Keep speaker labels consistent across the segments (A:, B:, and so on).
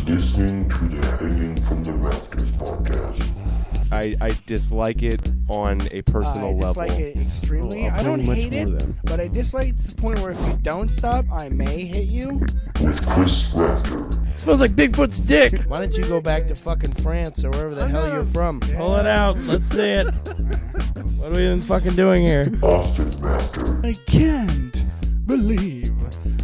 A: listening to the Hanging from the Rafters podcast.
B: I dislike it on a personal level.
C: I dislike it extremely. I don't hate it, but I dislike it to the point where if you don't stop, I may hit you.
A: With Chris Rafter.
D: Smells like Bigfoot's dick.
E: Why don't you go back to fucking France or wherever the hell you're from?
C: Yeah.
D: Pull it out. Let's see it. What are we even fucking doing here?
A: Austin Rafter.
C: I can't believe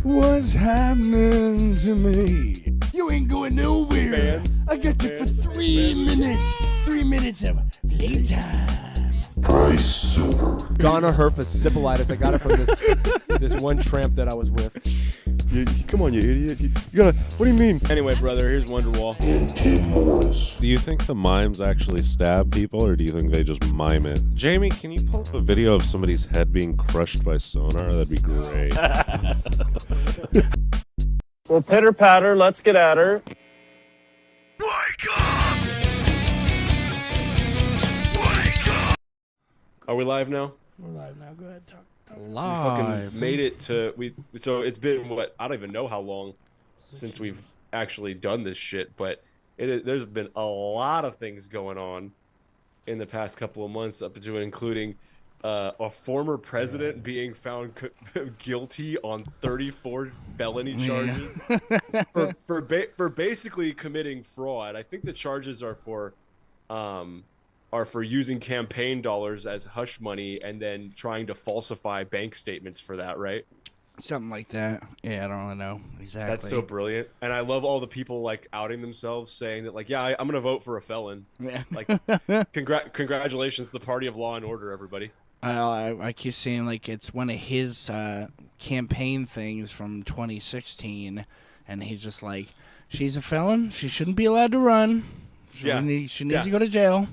C: what's happening to me. You ain't going nowhere.
B: Fans.
C: I got you for 3 minutes. 3 minutes of playtime.
A: Bryce Silver.
B: Ghana herpes I got it from this one tramp that I was with.
F: Come on, you idiot. You gotta. What do you mean?
B: Anyway, brother, here's Wonderwall.
A: And Tim Morris.
G: Do you think the mimes actually stab people, or do you think they just mime it? Jamie, can you pull up a video of somebody's head being crushed by sonar? That'd be great.
H: Well, pitter patter, let's get at her.
B: Are we live now?
D: We're live now. Go ahead. Talk.
B: We fucking made it to so it's been what, I don't even know how long since we've actually done this shit, but there's been a lot of things going on in the past couple of months, up to and including a former president being found guilty on 34 felony charges for basically committing fraud. I think the charges are for using campaign dollars as hush money and then trying to falsify bank statements for that, right?
C: Something like that. Yeah, I don't really know exactly.
B: That's so brilliant. And I love all the people like outing themselves, saying that like, yeah, I'm going to vote for a felon.
C: Yeah.
B: Like, congratulations, the party of law and order, everybody.
C: I keep saying like it's one of his campaign things from 2016, and he's just like, she's a felon. She shouldn't be allowed to run. She needs to go to jail.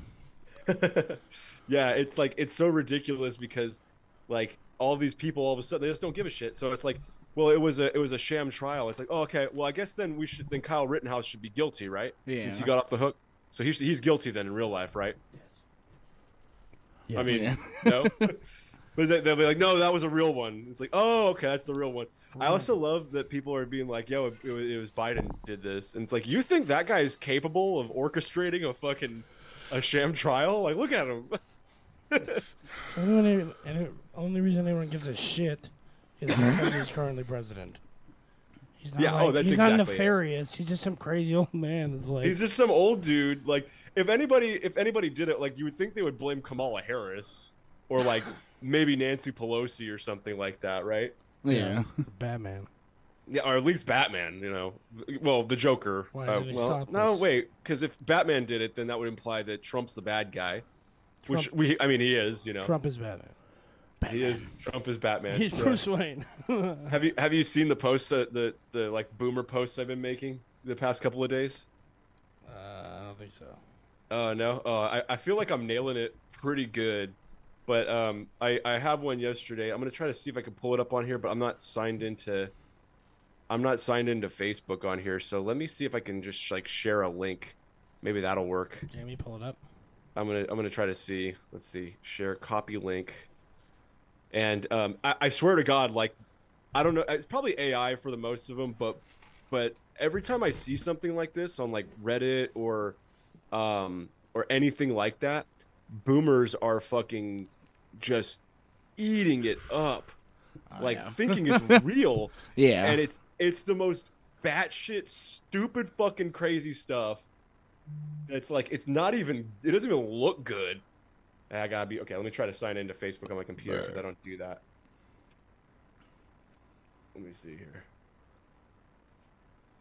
B: Yeah, it's like, it's so ridiculous because like all these people all of a sudden they just don't give a shit. So it's like, well, it was a sham trial. It's like, oh, okay, well, I guess then Kyle Rittenhouse should be guilty, right?
C: Yeah.
B: Since he got off the hook. So he's guilty then in real life, right?
D: Yes.
B: I mean, no. But they'll be like, no, that was a real one. It's like, oh, okay, that's the real one. I also love that people are being like, yo, it was Biden did this. And it's like, you think that guy is capable of orchestrating a sham trial? Like, look at him.
D: And the only reason anyone gives a shit is because he's currently president. He's not
B: that's
D: he's not
B: exactly
D: nefarious. He's just some crazy old man that's like.
B: He's just some old dude. Like, if anybody did it, like, you would think they would blame Kamala Harris or like maybe Nancy Pelosi or something like that, right?
C: Yeah.
D: Batman.
B: Yeah, or at least Batman, you know. Well, the Joker.
D: Why didn't he stop
B: no,
D: this?
B: wait, because if Batman did it, then that would imply that Trump's the bad guy.
D: Trump,
B: He is, you know.
D: Trump is Batman.
B: He is. Trump is Batman.
D: He's
B: Yeah.
D: Bruce Wayne.
B: Have you seen the posts, the like boomer posts I've been making the past couple of days?
D: I don't think so.
B: Oh no. I feel like I'm nailing it pretty good, but I have one yesterday. I'm gonna try to see if I can pull it up on here, but I'm not signed into Facebook on here. So let me see if I can just like share a link. Maybe that'll work.
D: Jamie, pull it up.
B: I'm gonna try to see. Let's see. Share copy link. And I swear to God, like, I don't know. It's probably AI for the most of them, but every time I see something like this on like Reddit or anything like that, boomers are fucking just eating it up, thinking it's real.
C: Yeah.
B: And it's the most batshit stupid fucking crazy stuff. It's like it doesn't even look good. I gotta be okay. Let me try to sign into Facebook on my computer because I don't do that. Let me see here.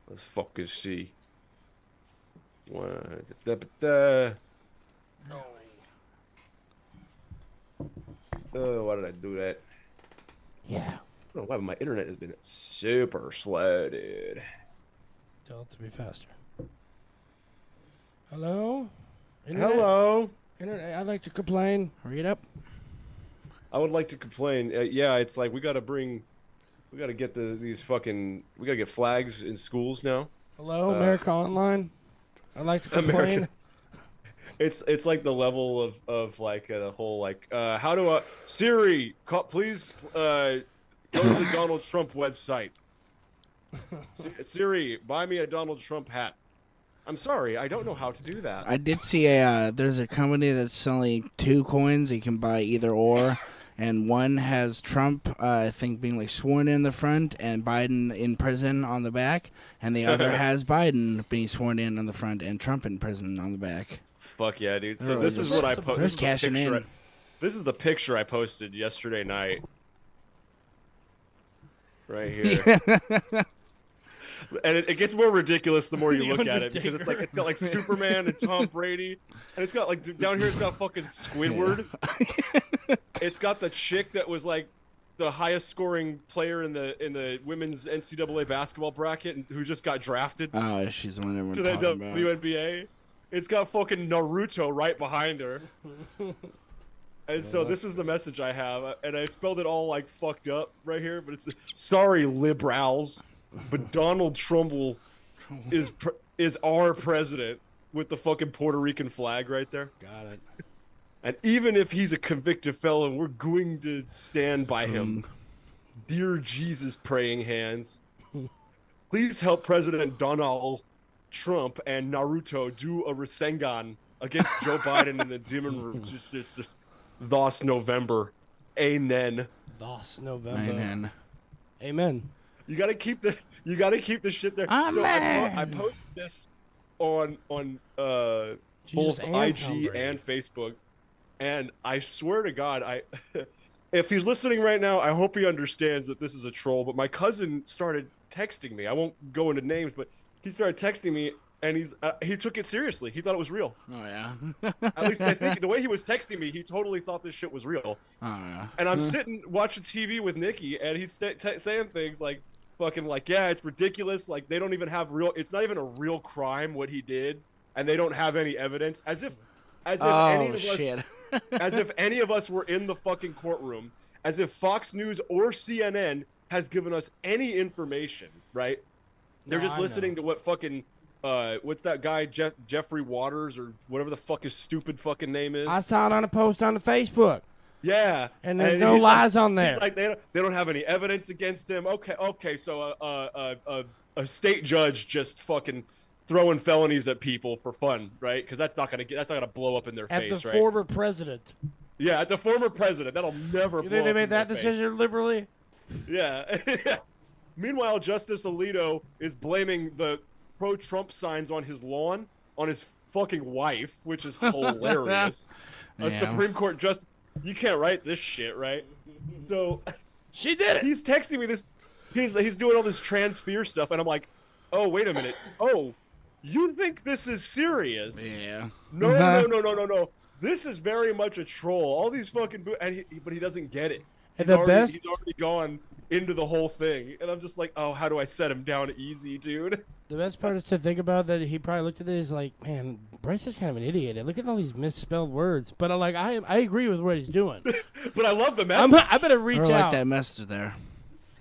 B: Let's fucking see. No. Oh, why did I do that?
D: Yeah.
B: I don't know why, but my internet has been super slow, dude.
D: Tell it to be faster. Hello? Internet?
B: Hello.
D: Internet, I'd like to complain. Hurry it up.
B: I would like to complain. Yeah, it's like we gotta get we gotta get flags in schools now.
D: Hello, America Online. I'd like to complain.
B: It's like the level of like the whole like how do I Siri please go to the Donald Trump website. Siri, buy me a Donald Trump hat. I'm sorry, I don't know how to do that.
C: I did see there's a company that's selling 2 coins. You can buy either or, and one has Trump, I think, being like sworn in the front and Biden in prison on the back, and the other has Biden being sworn in on the front and Trump in prison on the back.
B: Fuck yeah, dude. So
C: Really
B: this is
C: just-
B: what I posted.
C: There's cashing in.
B: This is the picture I posted yesterday night. Right here. And it gets more ridiculous the more you look at it, because it's got like Superman and Tom Brady, and it's got like down here it's got fucking Squidward. It's got the chick that was like the highest scoring player in the women's NCAA basketball bracket and who just got drafted
C: Oh, she's the one everyone's
B: to the
C: talking about.
B: WNBA. It's got fucking Naruto right behind her. And so this is the message I have, and I spelled it all like fucked up right here, but it's sorry liberals, but Donald Trump is our president with the fucking Puerto Rican flag right there.
D: Got it.
B: And even if he's a convicted felon, we're going to stand by him. Dear Jesus, praying hands, please help President Donald Trump and Naruto do a Rasengan against Joe Biden in the Demon Room. Just this November. Amen.
D: Thus November.
C: Amen.
D: Amen.
B: You gotta keep the shit there. So I posted this on
D: Jesus
B: both
D: and Tom
B: IG
D: Brady.
B: and Facebook, and I swear to God, if he's listening right now, I hope he understands that this is a troll. But my cousin started texting me. I won't go into names, but he started texting me, and he took it seriously. He thought it was real.
C: Oh yeah.
B: At least I think the way he was texting me, he totally thought this shit was real.
C: Oh yeah.
B: And I'm sitting watching TV with Nikki, and he's saying things like, "Fucking like, yeah, it's ridiculous. Like they don't even have it's not even a real crime what he did, and they don't have any evidence." As if any
C: Oh
B: of us,
C: shit.
B: as if any of us were in the fucking courtroom, as if Fox News or CNN has given us any information, right? They're
D: No,
B: just
D: I know.
B: listening to what fucking what's that guy Jeffrey Waters or whatever the fuck his stupid fucking name is.
D: I saw it on a post on the Facebook,
B: Yeah,
D: and there's no
B: he's
D: lies on
B: he's
D: there.
B: like they don't have any evidence against him. Okay. So a state judge just fucking throwing felonies at people for fun, right? Because that's not gonna blow up in their
D: At
B: face,
D: the
B: right?
D: former president.
B: Yeah, at the former president, that'll never.
D: You
B: blow
D: think they
B: up
D: made
B: in their
D: that
B: face.
D: decision liberally?
B: Yeah. Meanwhile, Justice Alito is blaming the pro-Trump signs on his lawn on his fucking wife, which is hilarious.
C: Yeah.
B: A Supreme Court justice. You can't write this shit, right? So
D: She did it.
B: he's texting me this. He's doing all this trans fear stuff, and I'm like, oh, wait a minute. Oh, you think this is serious?
C: Yeah.
B: No. This is very much a troll. All these fucking but he doesn't get it.
D: And the best-
B: He's already gone into the whole thing, and I'm just like, oh, how do I set him down easy, dude?
D: The best part is to think about that he probably looked at this like, man, Bryce is kind of an idiot. And look at all these misspelled words. But I'm like, I agree with what he's doing.
B: But I love the message,
D: I better reach
C: I like
D: out.
C: that message there.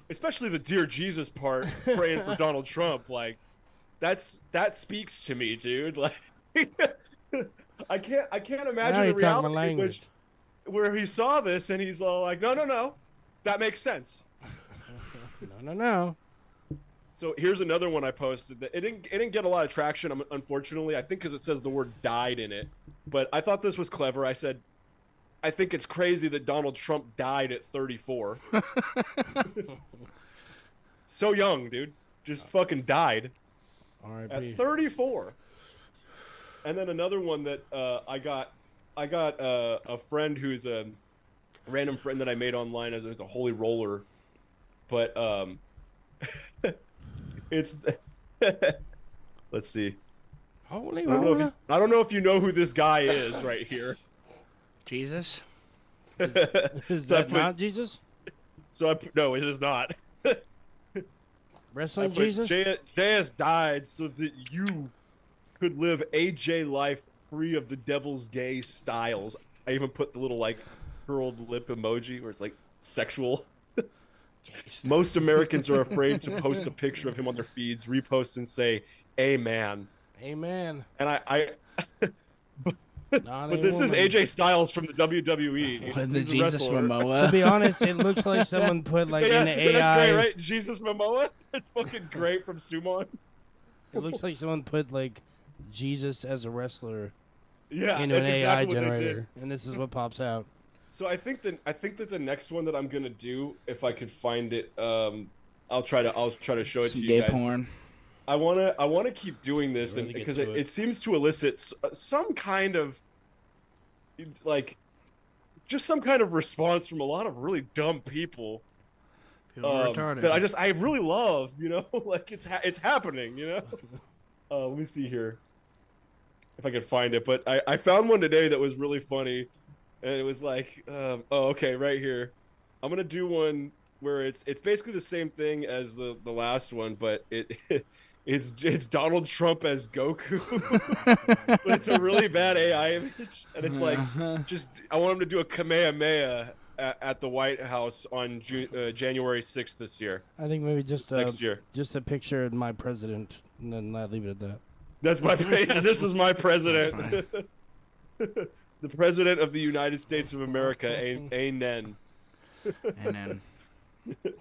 B: especially the dear Jesus part, praying for Donald Trump. Like, that speaks to me, dude. Like, I can't
D: Now
B: imagine
D: you're
B: the
D: talking my
B: reality in
D: language.
B: where he saw this and he's all like, no, that makes sense.
D: No.
B: So here's another one I posted that it didn't get a lot of traction, unfortunately. I think because it says the word "died" in it, but I thought this was clever. I said, I think it's crazy that Donald Trump died at 34. So young, dude, just fucking died at
D: R.I.P.
B: 34. And then another one that I got a friend who's a random friend that I made online as a holy roller, but it's let's see.
D: Holy
B: I don't know if
D: roller.
B: I don't know if you know who this guy is right here.
C: Jesus.
D: Is
B: So I
D: that
B: put-
D: not Jesus?
B: So no, it is not.
D: Wrestling Jesus?
B: JS died so that you could live AJ life free of the devil's gay styles. I even put the little like curled lip emoji where it's like sexual. Most Americans are afraid to post a picture of him on their feeds, repost and say "Amen."
D: Amen.
B: And I
D: Not
B: but
D: a
B: this is
D: woman.
B: AJ Styles from the WWE.
C: When the
B: He's a
C: Jesus
B: wrestler.
D: To
C: Momoa.
D: be honest, it looks like someone put like
B: Yeah,
D: in
B: that's
D: AI.
B: great, right? Jesus Momoa. It's fucking great from Sumo.
D: It looks like someone put like Jesus as a wrestler
B: Yeah,
D: into an
B: that's
D: AI
B: exactly what they did.
D: generator, and this is what pops out.
B: So I think that the next one that I'm gonna do, if I could find it, I'll try to show it
C: Some
B: to you
C: gay
B: guys.
C: porn.
B: I wanna keep doing this,
D: Really
B: and
D: get
B: because
D: to
B: it seems to elicit some kind of like just some kind of response from a lot of really dumb people.
C: People are retarded.
B: That I really love, you know, like it's happening, you know. Let me see here if I can find it, but I found one today that was really funny, and it was like, oh, okay, right here. I'm gonna do one where it's basically the same thing as the last one, but it's Donald Trump as Goku, but it's a really bad AI image, and it's like just I want him to do a Kamehameha at the White House on January 6th this year.
D: I think maybe just
B: next year.
D: Just a picture of my president, and then I leave it at that.
B: That's my this is my president. The president of the United States of America, Amen.
C: And then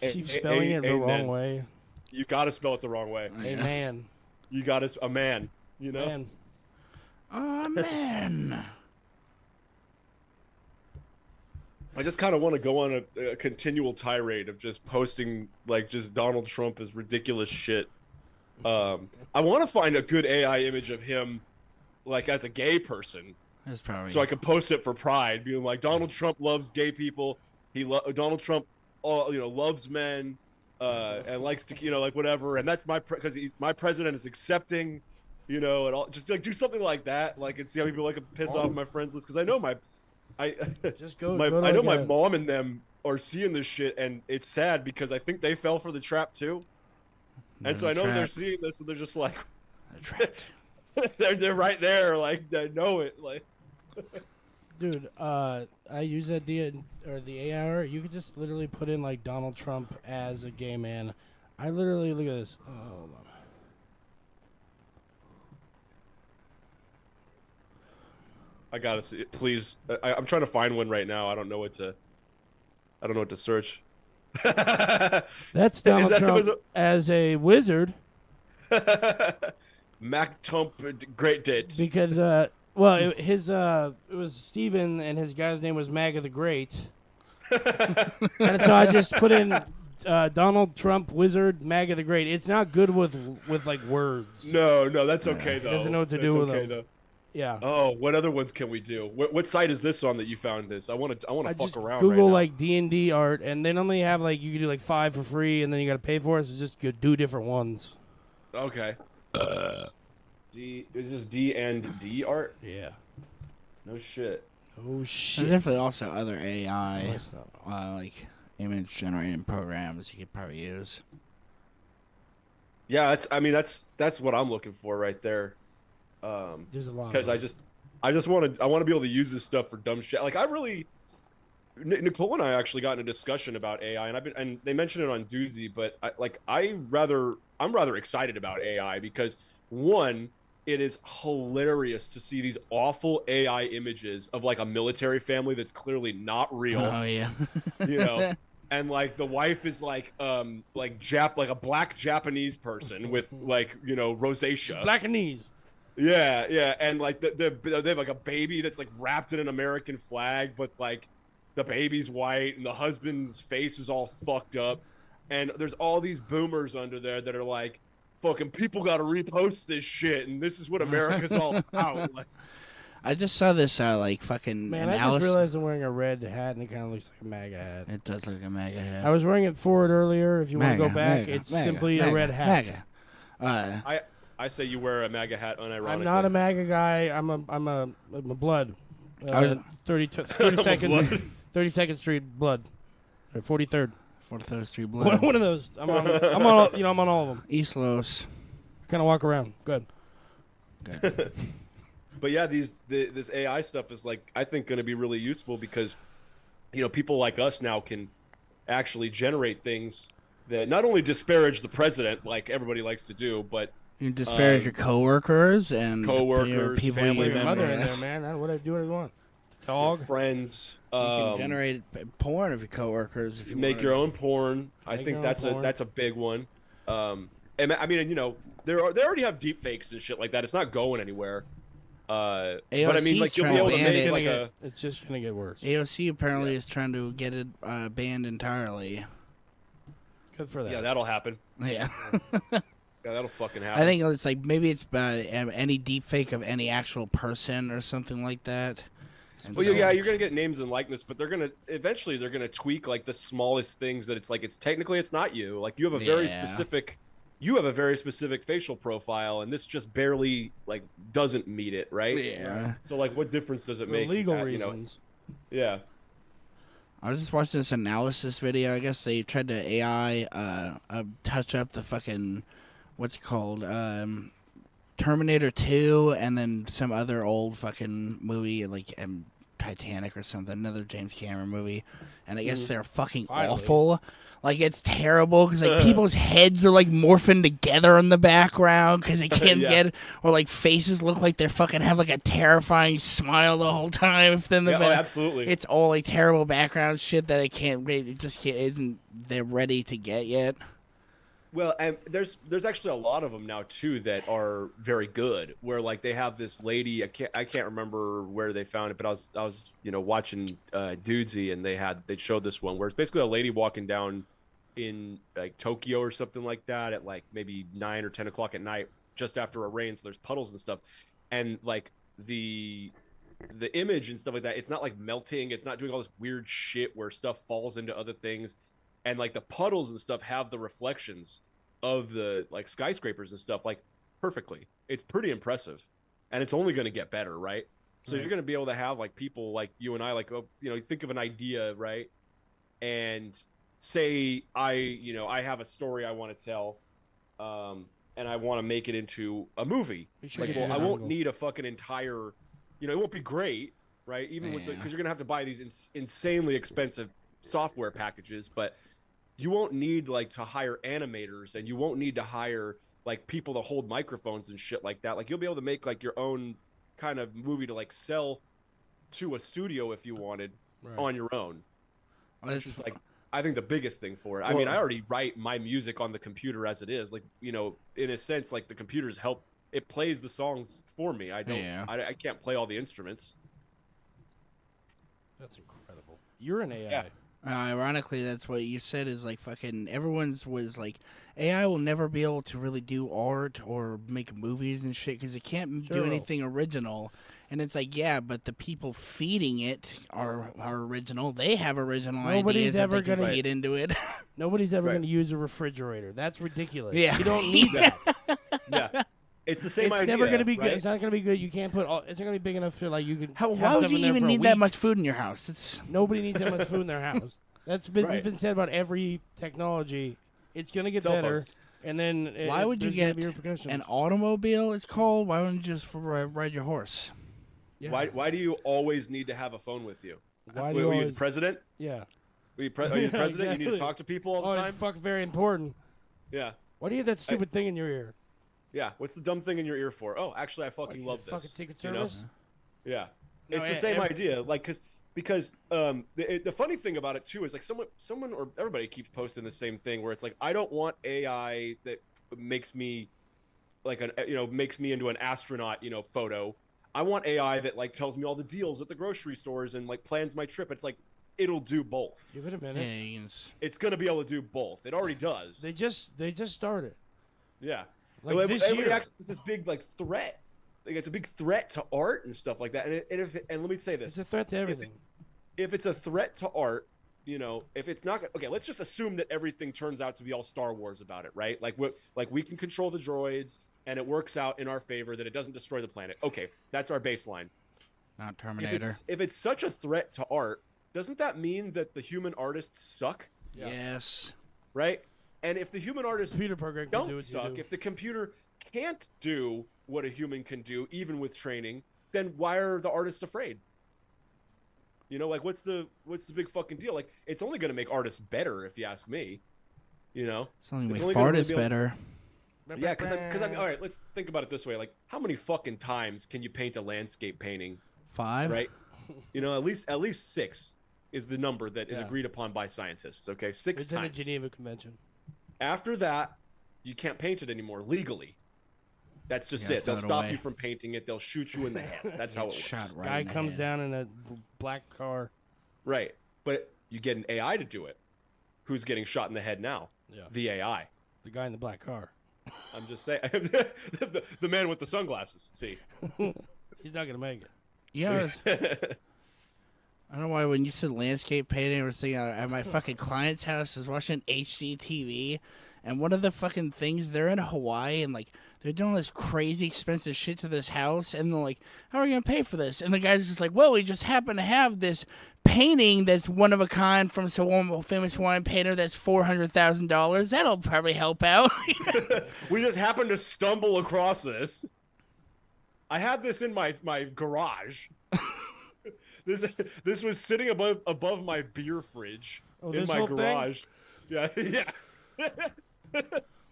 D: Keep spelling it the wrong way.
B: You gotta spell it the wrong way.
D: Amen.
B: You gotta a man. You know.
D: Man.
C: oh man.
B: I just kind of want to go on a continual tirade of just posting like just Donald Trump as ridiculous shit. I want to find a good AI image of him, like as a gay person,
C: That's probably
B: so I can post it for pride, being like Donald Trump loves gay people. Donald Trump, loves men, and likes to, like whatever. And that's because my president is accepting, and all. Just like do something like that, like and see how people like piss off my friends list because I know
D: Just go.
B: I
D: go
B: know
D: like
B: my mom and them are seeing this shit, and it's sad because I think they fell for the trap too. And so I know they're seeing this, and they're just like, they're right there, like they know it, like.
D: Dude, I use that the AI. You could just literally put in like Donald Trump as a gay man. I literally look at this. Oh, hold on.
B: I gotta see it, please. I'm trying to find one right now. I don't know what to search.
D: That's Donald Trump as a wizard.
B: Mac Tump, great date.
D: Because it was Steven and his guy's name was MAGA the Great. And so I just put in Donald Trump wizard MAGA the Great. It's not good with like words.
B: No, that's okay though.
D: He doesn't know what to do with them.
B: Though.
D: Yeah.
B: Oh, what other ones can we do? What site is this on that you found this? I want to fuck around.
D: Google
B: right
D: like D&D art, and they normally have like you can do like 5 for free, and then you got to pay for it. So just do different ones.
B: now. Okay. Is this D&D art?
D: Yeah.
B: No shit.
D: Oh shit.
C: There's definitely also other AI,
D: No, it's not.
C: like image generating programs you could probably use.
B: Yeah, that's what I'm looking for right there.
D: There's a lot.
B: Because I want to be able to use this stuff for dumb shit. Like Nicole and I actually got in a discussion about AI, and they mentioned it on Doozy, but I'm rather excited about AI because one, it is hilarious to see these awful AI images of like a military family that's clearly not real.
C: Oh yeah.
B: And like the wife is like a black Japanese person with like rosacea.
D: Blackanese.
B: Yeah, and like they have like a baby that's like wrapped in an American flag, but like the baby's white and the husband's face is all fucked up, and there's all these boomers under there that are like, fucking people got to repost this shit, and this is what America's all about. Like,
C: I just saw this fucking
D: Man, I just realized I'm wearing a red hat, and it kind of looks like a MAGA hat.
C: It does look like a MAGA hat.
D: I was wearing it forward earlier. If you want to go back,
C: MAGA,
D: it's
C: MAGA,
D: simply
C: MAGA,
D: a red hat.
C: MAGA.
B: I say you wear a MAGA hat unironically.
D: I'm not a MAGA guy. I'm a blood.
C: I was-
D: 32nd Street blood. Or 43rd.
C: 43rd Street Blood.
D: One of those. I'm on all of them.
C: East Los.
D: Kind of walk around. Good.
C: Good.
B: But yeah, this AI stuff is like I think going to be really useful because people like us now can actually generate things that not only disparage the president like everybody likes to do, but
C: You disparage your coworkers and
B: coworkers,
C: people
B: family
C: you
D: Your mother in
B: members.
D: there, man. What I do what I want. Dog.
B: friends.
C: You can generate porn of your coworkers if you
B: make
C: wanted.
B: your own porn. I
D: Make
B: think
D: your own
B: that's
D: porn.
B: a big one. And I mean, they already have deep fakes and shit like that. It's not going anywhere. But I mean,
C: AOC's
B: like you'll be
C: trying
B: able
C: to
B: to
C: ban
B: make
C: it.
B: like a.
D: It's just gonna get worse.
C: AOC apparently is trying to get it banned entirely.
D: Good for that.
B: Yeah, that'll happen.
C: Yeah.
B: Yeah, that'll fucking happen.
C: I think it's like maybe it's any deep fake of any actual person or something like that. And
B: Well,
C: so-
B: yeah, you're gonna get names and likeness, but they're gonna tweak like the smallest things that it's like it's technically it's not you. Like you have a very
C: Yeah.
B: specific facial profile, and this just barely like doesn't meet it, right?
C: Yeah.
B: So like, what difference does it
D: For
B: make?
D: legal
B: that, you know?
D: reasons.
B: Yeah.
C: I was just watching this analysis video. I guess they tried to AI touch up the fucking what's it called Terminator 2 and then some other old fucking movie like Titanic or something, another James Cameron movie, and I guess they're fucking awful. Like it's terrible because like people's heads are like morphing together in the background because they can't
B: Yeah.
C: get, or like faces look like they're fucking have like a terrifying smile the whole time. If then the
B: Yeah, oh, absolutely.
C: it's all like terrible background shit that it just can't, isn't they're ready to get yet.
B: Well, and there's actually a lot of them now too that are very good. Where like they have this lady, I can't remember where they found it, but I was watching Dudesy, and they showed this one where it's basically a lady walking down in like Tokyo or something like that at like maybe 9 or 10 o'clock at night, just after a rain, so there's puddles and stuff, and like the image and stuff like that, it's not like melting, it's not doing all this weird shit where stuff falls into other things. And like the puddles and stuff have the reflections of the like skyscrapers and stuff like perfectly. It's pretty impressive, and it's only going to get better, right? So you're going to be able to have like people like you and I, like, think of an idea, right? And say I have a story I want to tell, and I want to make it into a movie. Like, well, I won't need a fucking entire, it won't be great, right? Even with because you're going to have to buy these insanely expensive software packages, but you won't need like to hire animators, and you won't need to hire like people to hold microphones and shit like that. Like you'll be able to make like your own kind of movie to like sell to a studio if you wanted on your own. Which is like, I think the biggest thing for it. I mean, I already write my music on the computer as it is. Like, in a sense, like the computers help. It plays the songs for me. I don't.
C: Yeah.
B: I can't play all the instruments.
D: That's incredible. You're an AI.
B: Yeah.
C: Ironically, that's what you said is like fucking everyone's was like AI will never be able to really do art or make movies and shit because it can't do anything original. And it's like, yeah, but the people feeding it are original. They have original
D: Nobody's
C: ideas
D: ever
C: that they can
D: gonna-
C: feed into it.
D: Nobody's ever going to use a refrigerator. That's ridiculous.
C: Yeah.
D: You don't need that.
B: Yeah. It's the same
D: It's
B: idea.
D: never going to be good.
B: right?
D: It's not going to be good. You can't put all. It's not going to be big enough to like you can.
C: Why
D: have
C: would you
D: something there
C: even
D: for a
C: need that
D: week.
C: much food in your house? It's
D: Nobody needs that much food in their house. That's been,
B: Right.
D: it's been said about every technology. It's going to get
B: Cell
D: better,
B: phones.
D: and then
C: why would you
D: there's gonna
C: get
D: be repercussions.
C: an automobile? It's called. Why wouldn't you just ride your horse?
D: Yeah.
B: Why do you always need to have a phone with you?
D: Why do
B: Were
D: you
B: you
D: always?
B: the president?
D: Yeah.
B: Are you the president? You need
D: Exactly.
B: to talk to people all
D: Oh,
B: the time?
D: it's fuck very important.
B: Yeah.
D: Why do you have that stupid thing in your ear?
B: Yeah. What's the dumb thing in your ear for? Oh, actually, I fucking love this.
D: Fucking Secret
B: you know?
D: Service.
B: Yeah.
D: No,
B: It's the
D: yeah,
B: same
D: every-
B: idea. Like, because the funny thing about it too is like someone or everybody keeps posting the same thing where it's like, I don't want AI that makes me like makes me into an astronaut, photo. I want AI that like tells me all the deals at the grocery stores and like plans my trip. It's like, it'll do both.
D: Give it a minute.
C: Yeah, you can
B: It's gonna be able to do both. It already does.
D: They just started.
B: Yeah.
D: Like
B: Well,
D: this
B: everybody
D: year.
B: acts like this big like threat. Like it's a big threat to art and stuff like that. And let me say this:
D: It's a threat to everything.
B: if it's a threat to art, if it's not okay, let's just assume that everything turns out to be all Star Wars about it, right? Like we can control the droids and it works out in our favor that it doesn't destroy the planet. Okay, that's our baseline.
C: not Terminator.
B: If it's such a threat to art, doesn't that mean that the human artists suck,
C: Yes.
B: right? And if the human artists
D: Computer program can do
B: don't
D: what you
B: suck,
D: do.
B: if the computer can't do what a human can do, even with training, then why are the artists afraid? Like what's the big fucking deal? Like it's only going to make artists better, if you ask me.
C: It's only
B: It's
C: make
B: only gonna
C: artists
B: be able-
C: better.
B: Yeah, because I mean, all right, let's think about it this way: like, how many fucking times can you paint a landscape painting,
C: 5.
B: right? At least 6 is the number that is
D: Yeah.
B: agreed upon by scientists. Okay, 6
D: It's in the
B: times.
D: Geneva Convention.
B: After that, you can't paint it anymore legally. That's just
C: Yeah,
B: it. They'll
C: throw it
B: stop
C: away.
B: you from painting it. They'll shoot you in the head. That's how it works.
C: Shot right
D: Guy
C: in the
D: comes
C: head.
D: down in a black car.
B: Right. But you get an AI to do it. Who's getting shot in the head now?
D: Yeah.
B: The AI.
D: The guy in the black car.
B: I'm just saying. the man with the sunglasses. See.
D: He's not gonna make it.
C: You know, I don't know why when you said landscape painting, I was thinking at my fucking client's house, I was watching HGTV, and one of the fucking things, they're in Hawaii, and like they're doing all this crazy expensive shit to this house, and they're like, how are we gonna pay for this? And the guy's just like, well, we just happen to have this painting that's one of a kind from some famous Hawaiian painter that's $400,000. That'll probably help out.
B: We just happened to stumble across this. I had this in my garage. This was sitting above my beer fridge in
D: this
B: my
D: whole thing?
B: garage. Yeah, yeah.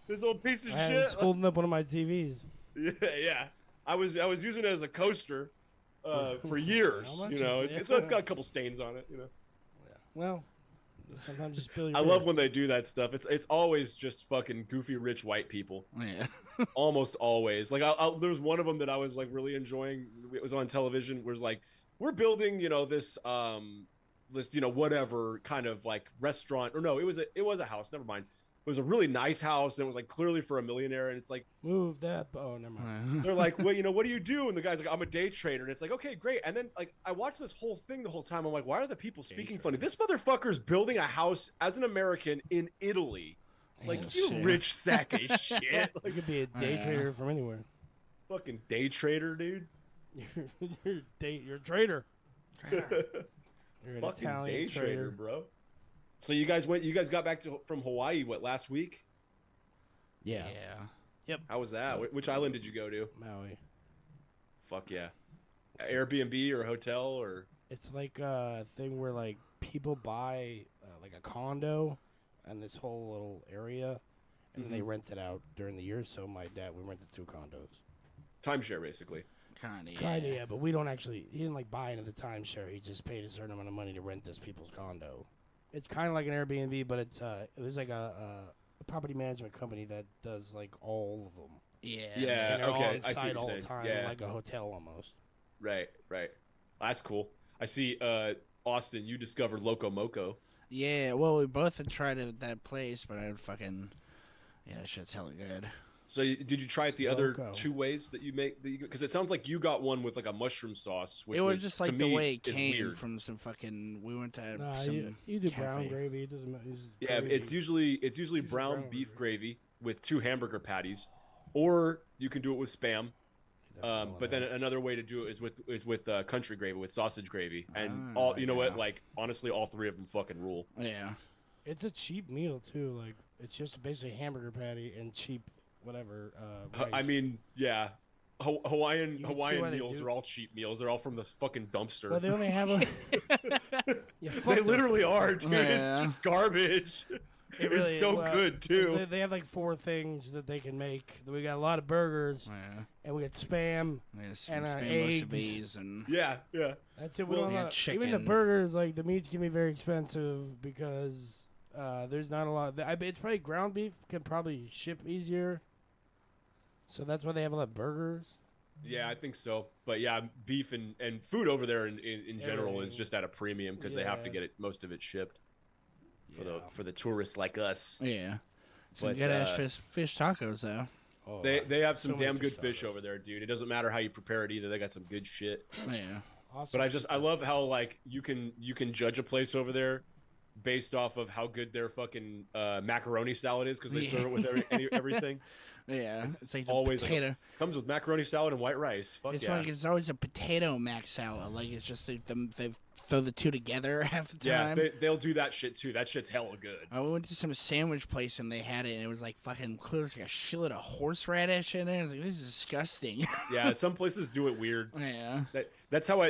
B: This old piece of
D: It's
B: shit.
D: holding up one of my TVs.
B: Yeah. I was using it as a coaster for years.
D: How much?
B: You know, it's got a couple stains on it. You know.
D: Well, sometimes you spill your
B: I
D: beer.
B: love when they do that stuff. It's always just fucking goofy rich white people.
C: Yeah.
B: Almost always. Like there was one of them that I was like really enjoying. It was on television. Where it was like, we're building, this whatever kind of like restaurant, or no, it was a house. Never mind. It was a really nice house, and it was like clearly for a millionaire. And it's like,
D: Move that. Oh, never mind.
B: they're like, well, what do you do? And the guy's like, I'm a day trader. And it's like, okay, great. And then like I watched this whole thing the whole time. I'm like, why are the people speaking funny? This motherfucker's building a house as an American in Italy. Like,
C: Yeah,
B: you
C: shit.
B: rich sack of shit.
D: You
B: Like,
D: could be a day trader from anywhere.
B: fucking day trader, dude.
D: You're a trader. You're an
B: Fucking
D: Italian
B: day trader,
D: trader.
B: bro. So you guys got back from Hawaii, what, last week?
D: Yeah.
B: How was that? Which island did you go to?
D: Maui.
B: Fuck yeah. Airbnb or hotel or?
D: It's like a thing where like people buy like a condo and this whole little area, and then they rent it out during the year. So we rented 2 condos.
B: Timeshare, basically.
C: Kinda, yeah.
D: Kinda, yeah, but we don't actually. He didn't like buy into the timeshare. He just paid a certain amount of money to rent this people's condo. It's kind of like an Airbnb, but there's like a property management company that does like all of them.
C: Yeah.
B: Yeah.
D: And they're all
B: okay, I
D: on
B: see
D: site
B: what
D: all
B: you're
D: the
B: saying.
D: time,
B: Yeah.
D: like a hotel almost.
B: Right. That's cool. I see, Austin, you discovered Loco Moco.
C: Yeah, well, we both had tried it at that place, but that shit's hella good.
B: So did you try it the other
D: Loco.
B: 2 ways that you make? Because it sounds like you got one with like a mushroom sauce. Which
C: It was just
B: to
C: like the
B: me,
C: way it
B: is
C: came
B: weird.
C: from some fucking. We went to
D: Nah,
C: some.
D: you do
C: cafe.
D: brown gravy. It doesn't matter.
B: Yeah, it's usually brown beef gravy with 2 hamburger patties, or you can do it with Spam. But then another way to do it is with country gravy, with sausage gravy, and all you know what? Like honestly, all 3 of them fucking rule.
C: Yeah.
D: It's a cheap meal too. Like it's just basically a hamburger patty and cheap whatever. Rice.
B: I mean, yeah, Hawaiian
D: You can see why they
B: meals
D: do-
B: are all cheap meals. They're all from the fucking dumpster.
D: Well, they only have like. Yeah, fuck
B: They
D: those
B: literally are, dude.
C: Yeah.
B: It's just garbage.
D: It really
B: It's so
D: is.
B: good too.
D: They have like 4 things that they can make. We got a lot of burgers,
C: Yeah.
D: and we got spam.
C: Yes,
D: And,
C: Spanish
D: eggs.
C: bees and
B: Yeah.
D: That's it. We
B: Well,
D: don't
C: yeah,
D: know- even the
C: chicken.
D: burgers, like the meats, can be very expensive because there's not a lot. It's probably ground beef can probably ship easier, so that's why they have a lot of burgers.
B: Yeah, I think so. But yeah, beef and food over there in general is
D: Everything.
B: just at a premium because they have to
D: Yeah.
B: get most of it shipped
D: Yeah.
B: for the tourists like us.
C: yeah. Some
B: But,
C: good ass fish tacos though.
D: Oh,
B: They have some
D: so many
B: damn good
D: fish
B: fish
D: tacos.
B: over there, dude. It doesn't matter how you prepare it either. They got some good shit.
C: Yeah.
D: Awesome.
B: But I love how like you can judge a place over there based off of how good their fucking macaroni salad is because they serve it with everything.
C: Yeah. It's like the
B: Always like
C: potato.
B: comes with macaroni salad and white rice. Fuck
C: It's
B: yeah.
C: funny 'cause it's always a potato mac salad. Like it's just they throw the 2 together half the
B: Yeah,
C: time.
B: they'll do that shit too. That shit's hella good.
C: I went to some sandwich place and they had it, and it was like fucking clear, like a shitload of horseradish in it. I was like, this is disgusting.
B: Yeah, some places do it weird.
C: Yeah.
B: That's how I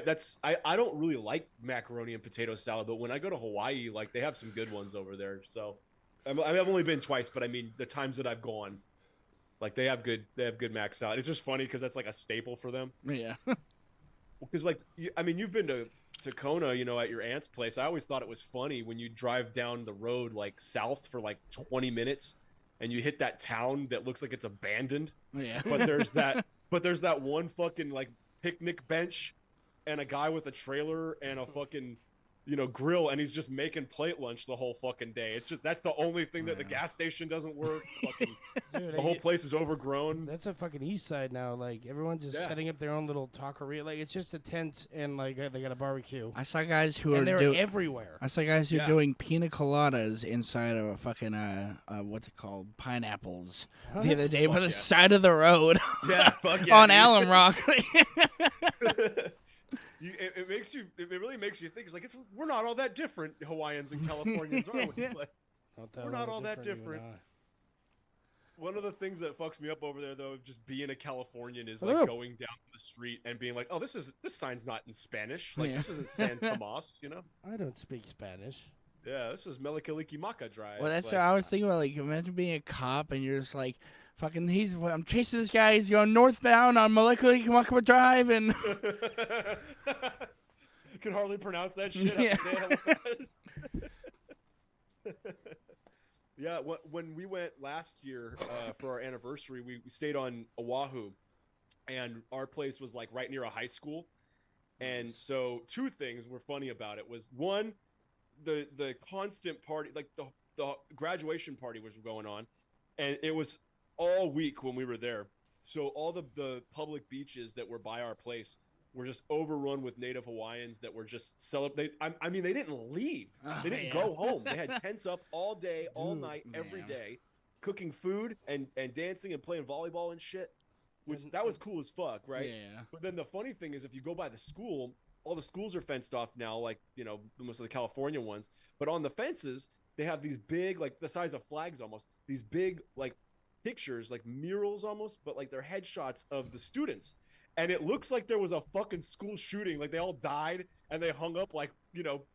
B: don't really like macaroni and potato salad, but when I go to Hawaii, like they have some good ones over there. So I've only been twice, but I mean the times that I've gone, like they have good mac salad. It's just funny because that's like a staple for them.
C: Yeah.
B: Because like you've been to Kona, at your aunt's place. I always thought it was funny when you drive down the road like south for like 20 minutes and you hit that town that looks like it's abandoned.
C: Yeah.
B: But there's that one fucking like picnic bench and a guy with a trailer and a fucking grill, and he's just making plate lunch the whole fucking day. It's just that's the only thing that the gas station doesn't work. Fucking,
D: Dude,
B: the whole place is overgrown.
D: That's a fucking east side now. Like everyone's just setting up their own little taqueria. Like it's just a tent and like they got a barbecue.
C: I saw guys who
D: And
C: are
D: they're everywhere.
C: I saw guys who are doing pina coladas inside of a fucking what's it called, pineapples the other day by the side of the road.
B: Yeah, fuck yeah,
C: on
B: dude.
C: Alum Rock.
B: It really makes you think. It's like we're not all that different, Hawaiians and Californians, are we? Like, we're not all that different. One of the things that fucks me up over there, though, just being a Californian, is like going down the street and being like, "Oh, this sign's not in Spanish. Like this isn't San Tomas, you know."
D: I don't speak Spanish.
B: Yeah, this is Melikilikimaka Drive.
C: Well, that's
B: like,
C: what I was thinking about. Like, imagine being a cop and you're just like, fucking, I'm chasing this guy. He's going northbound on Melikilikimaka Drive, and
B: you can hardly pronounce that shit. Yeah, when we went last year for our anniversary, we stayed on Oahu, and our place was like right near a high school. And so two things were funny about it was, one, the constant party, like the graduation party was going on, and it was all week when we were there. So all the public beaches that were by our place were just overrun with Native Hawaiians that were just celebrate. I mean, they didn't leave. They didn't go home. They had tents up all day, all night, every day, cooking food and dancing and playing volleyball and shit. Which that was cool as fuck, right?
C: Yeah.
B: But then the funny thing is, if you go by the school, all the schools are fenced off now, like most of the California ones. But on the fences, they have these big, like the size of flags almost, these big like pictures, like murals almost, but like they're headshots of the students. And it looks like there was a fucking school shooting. Like they all died, and they hung up like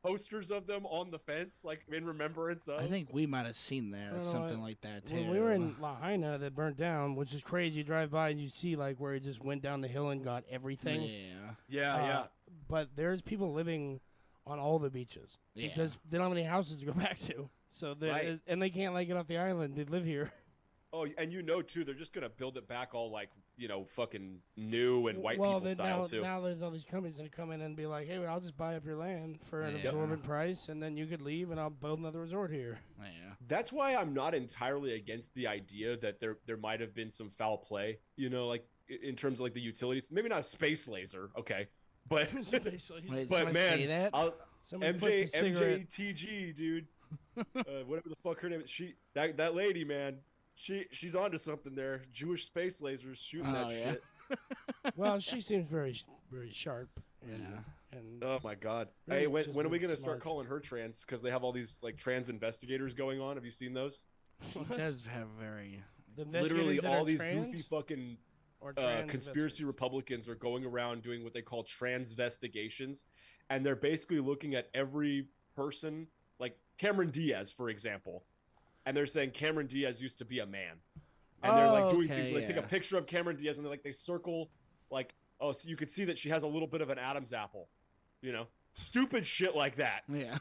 B: posters of them on the fence, like in remembrance of.
C: I think we might have seen that or something like that too.
D: When we were in Lahaina that burnt down, which is crazy. You drive by and you see like where it just went down the hill and got everything.
B: Yeah.
D: But there's people living on all the beaches because they don't have any houses to go back to. So and they can't like get off the island. They live here.
B: Oh, and too, they're just gonna build it back all like fucking new and white people style too.
D: Now there's all these companies that come in and be like, hey, I'll just buy up your land for an absorbent price, and then you could leave, and I'll build another resort here.
C: Yeah.
B: That's why I'm not entirely against the idea that there might have been some foul play, like in terms of like the utilities. Maybe not a space laser, okay, but
C: Wait,
B: but man,
C: say that?
B: MJTG, dude, whatever the fuck her name is, that lady, man. She's onto something there. Jewish space lasers shooting that shit.
D: Well, she seems very, very sharp. And
B: oh my god.
D: Really
B: Hey, when are we gonna
D: smart.
B: start calling her trans? Because they have all these like trans investigators going on. Have you seen those?
C: She does have very.
B: Literally all these
D: trans?
B: goofy fucking
D: Or
B: conspiracy Republicans are going around doing what they call transvestigations, and they're basically looking at every person, like Cameron Diaz, for example. And they're saying Cameron Diaz used to be a man, and they're like doing things. They take a picture of Cameron Diaz and they circle, like, oh, so you could see that she has a little bit of an Adam's apple, stupid shit like that.
C: Yeah.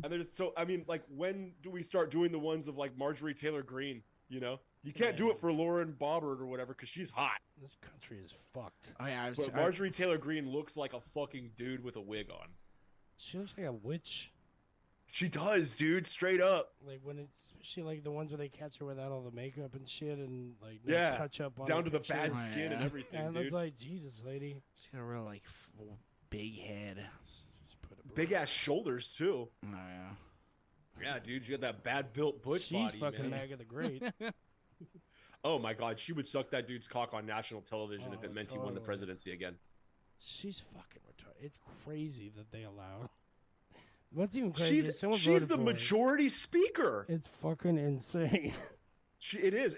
B: And I mean, like, when do we start doing the ones of like Marjorie Taylor Greene? You can't do it for Lauren Boebert or whatever because she's hot.
D: This country is fucked.
C: Oh yeah,
B: But Marjorie Taylor Greene looks like a fucking dude with a wig on.
D: She looks like a witch.
B: She does, dude, straight up.
D: Like when it's especially like the ones where they catch her without all the makeup and shit and like touch up on
B: down
D: her
B: to the
D: picture.
B: bad skin and everything,
D: and
B: dude.
D: it's like, Jesus, lady.
C: She's got a real like big head.
B: Big ass shoulders too.
C: Oh yeah.
B: Yeah, dude, you got that bad built butch
D: She's
B: body,
D: fucking
B: man.
D: Magga the Great.
B: Oh my god, she would suck that dude's cock on national television if it meant he won the
D: totally.
B: presidency again.
D: She's fucking retarded. It's crazy that they allow. What's even crazy is someone
B: She's
D: voted
B: the
D: for
B: majority speaker.
D: It's fucking insane.
B: It is.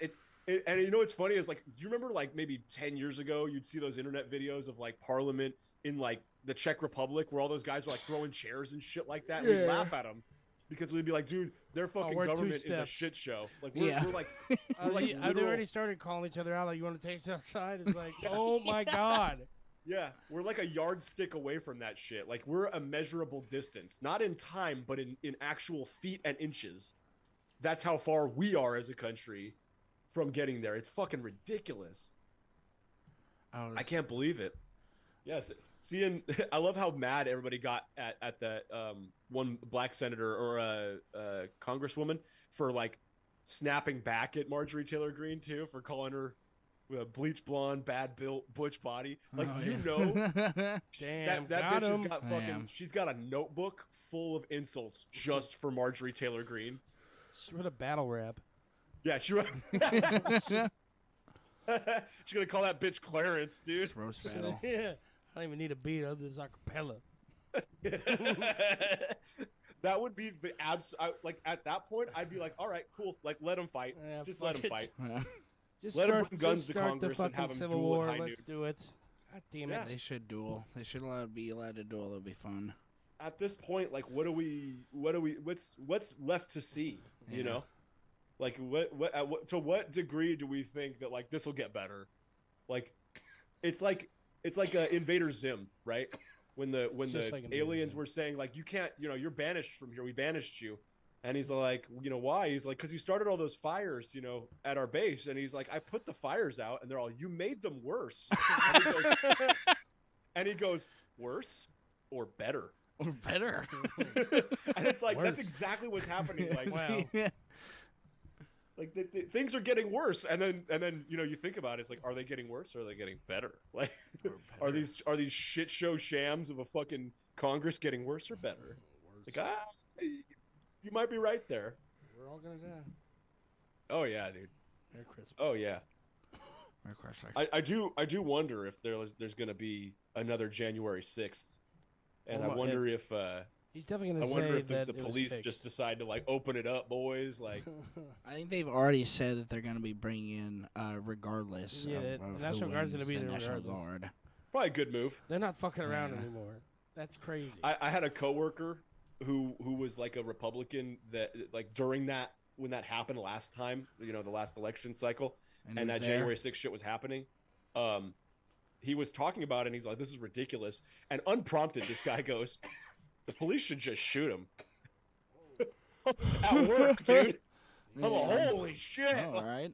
B: And you know what's funny is, like, do you remember like maybe 10 years ago you'd see those internet videos of like Parliament in like the Czech Republic where all those guys were like throwing chairs and shit like that. We'd laugh at them because we'd be like, dude, their fucking
D: we're
B: government is a
D: two-steps.
B: shit show. Like we're like
D: they
B: literal-
D: already started calling each other out. Like, you want to take us outside? It's like, oh my god.
B: Yeah, we're like a yardstick away from that shit. Like we're a measurable distance, not in time, but in actual feet and inches. that's how far we are as a country from getting there. It's fucking ridiculous. I can't believe it. Yes, seeing I love how mad everybody got at that one black senator or congresswoman for like snapping back at Marjorie Taylor Greene too, for calling her bleach blonde, bad built, butch body. Like
D: Damn,
B: she's got a notebook full of insults just for Marjorie Taylor Greene.
D: She wrote a battle rap.
B: Yeah, she's gonna call that bitch Clarence, dude.
C: It's roast battle.
D: Yeah, I don't even need a beat. I'll do this acapella.
B: That would be the like at that point, I'd be like, all right, cool. Like, let them fight.
D: Yeah,
B: just let them
D: fuck it.
B: fight.
D: Just
B: Let 'em
D: start,
B: bring guns
D: just
B: to
D: start
B: Congress
D: the
B: and have
D: fucking
B: 'em
D: Civil
B: duel at
D: War.
B: high
D: Let's
B: noon.
D: do it. God damn it.
C: They should duel. They should be allowed to duel. It'll be fun.
B: At this point, like, what's left to see? You know, like to what degree do we think that like this will get better? Like, it's like Invader Zim, right? When the
D: like
B: aliens were saying like, you can't, you're banished from here. We banished you. And he's like, why? He's like, because you started all those fires, at our base. And he's like, I put the fires out, and they're all, you made them worse. And he goes, worse or better?
C: Or better.
B: And it's like,
D: Worse.
B: that's exactly what's happening. Like,
D: Wow.
B: like things are getting worse, and then you think about it, it's like, are they getting worse or are they getting better? Like, are these shit show shams of a fucking Congress getting worse or better? Like, you might be right there.
D: We're all gonna die.
B: Oh yeah, dude.
D: Merry Christmas.
B: Oh yeah.
C: Of course,
B: I do wonder if there's gonna be another January 6th, and
D: Well,
B: I wonder if
D: He's definitely gonna
B: I wonder
D: say
B: if
D: that
B: the
D: it was
B: police
D: fixed.
B: just decide to like open it up, boys. Like,
C: I think they've already said that they're going to be bringing in, regardless.
D: Yeah,
C: of
D: the
C: who
D: National Guard's
C: wins,
D: gonna be
C: the
D: there
C: National
D: regardless.
C: Guard.
B: probably a good move.
D: They're not fucking around
C: Yeah.
D: anymore. That's crazy.
B: I had a coworker who was like a Republican that like during that when that happened last time, the last election cycle,
C: And
B: and
C: he
B: that
C: was there?
B: January 6th shit was happening. He was talking about it, and he's like, "This is ridiculous." And unprompted, this guy goes, "The police should just shoot him." At work, dude. I'm like, holy shit!
C: All right.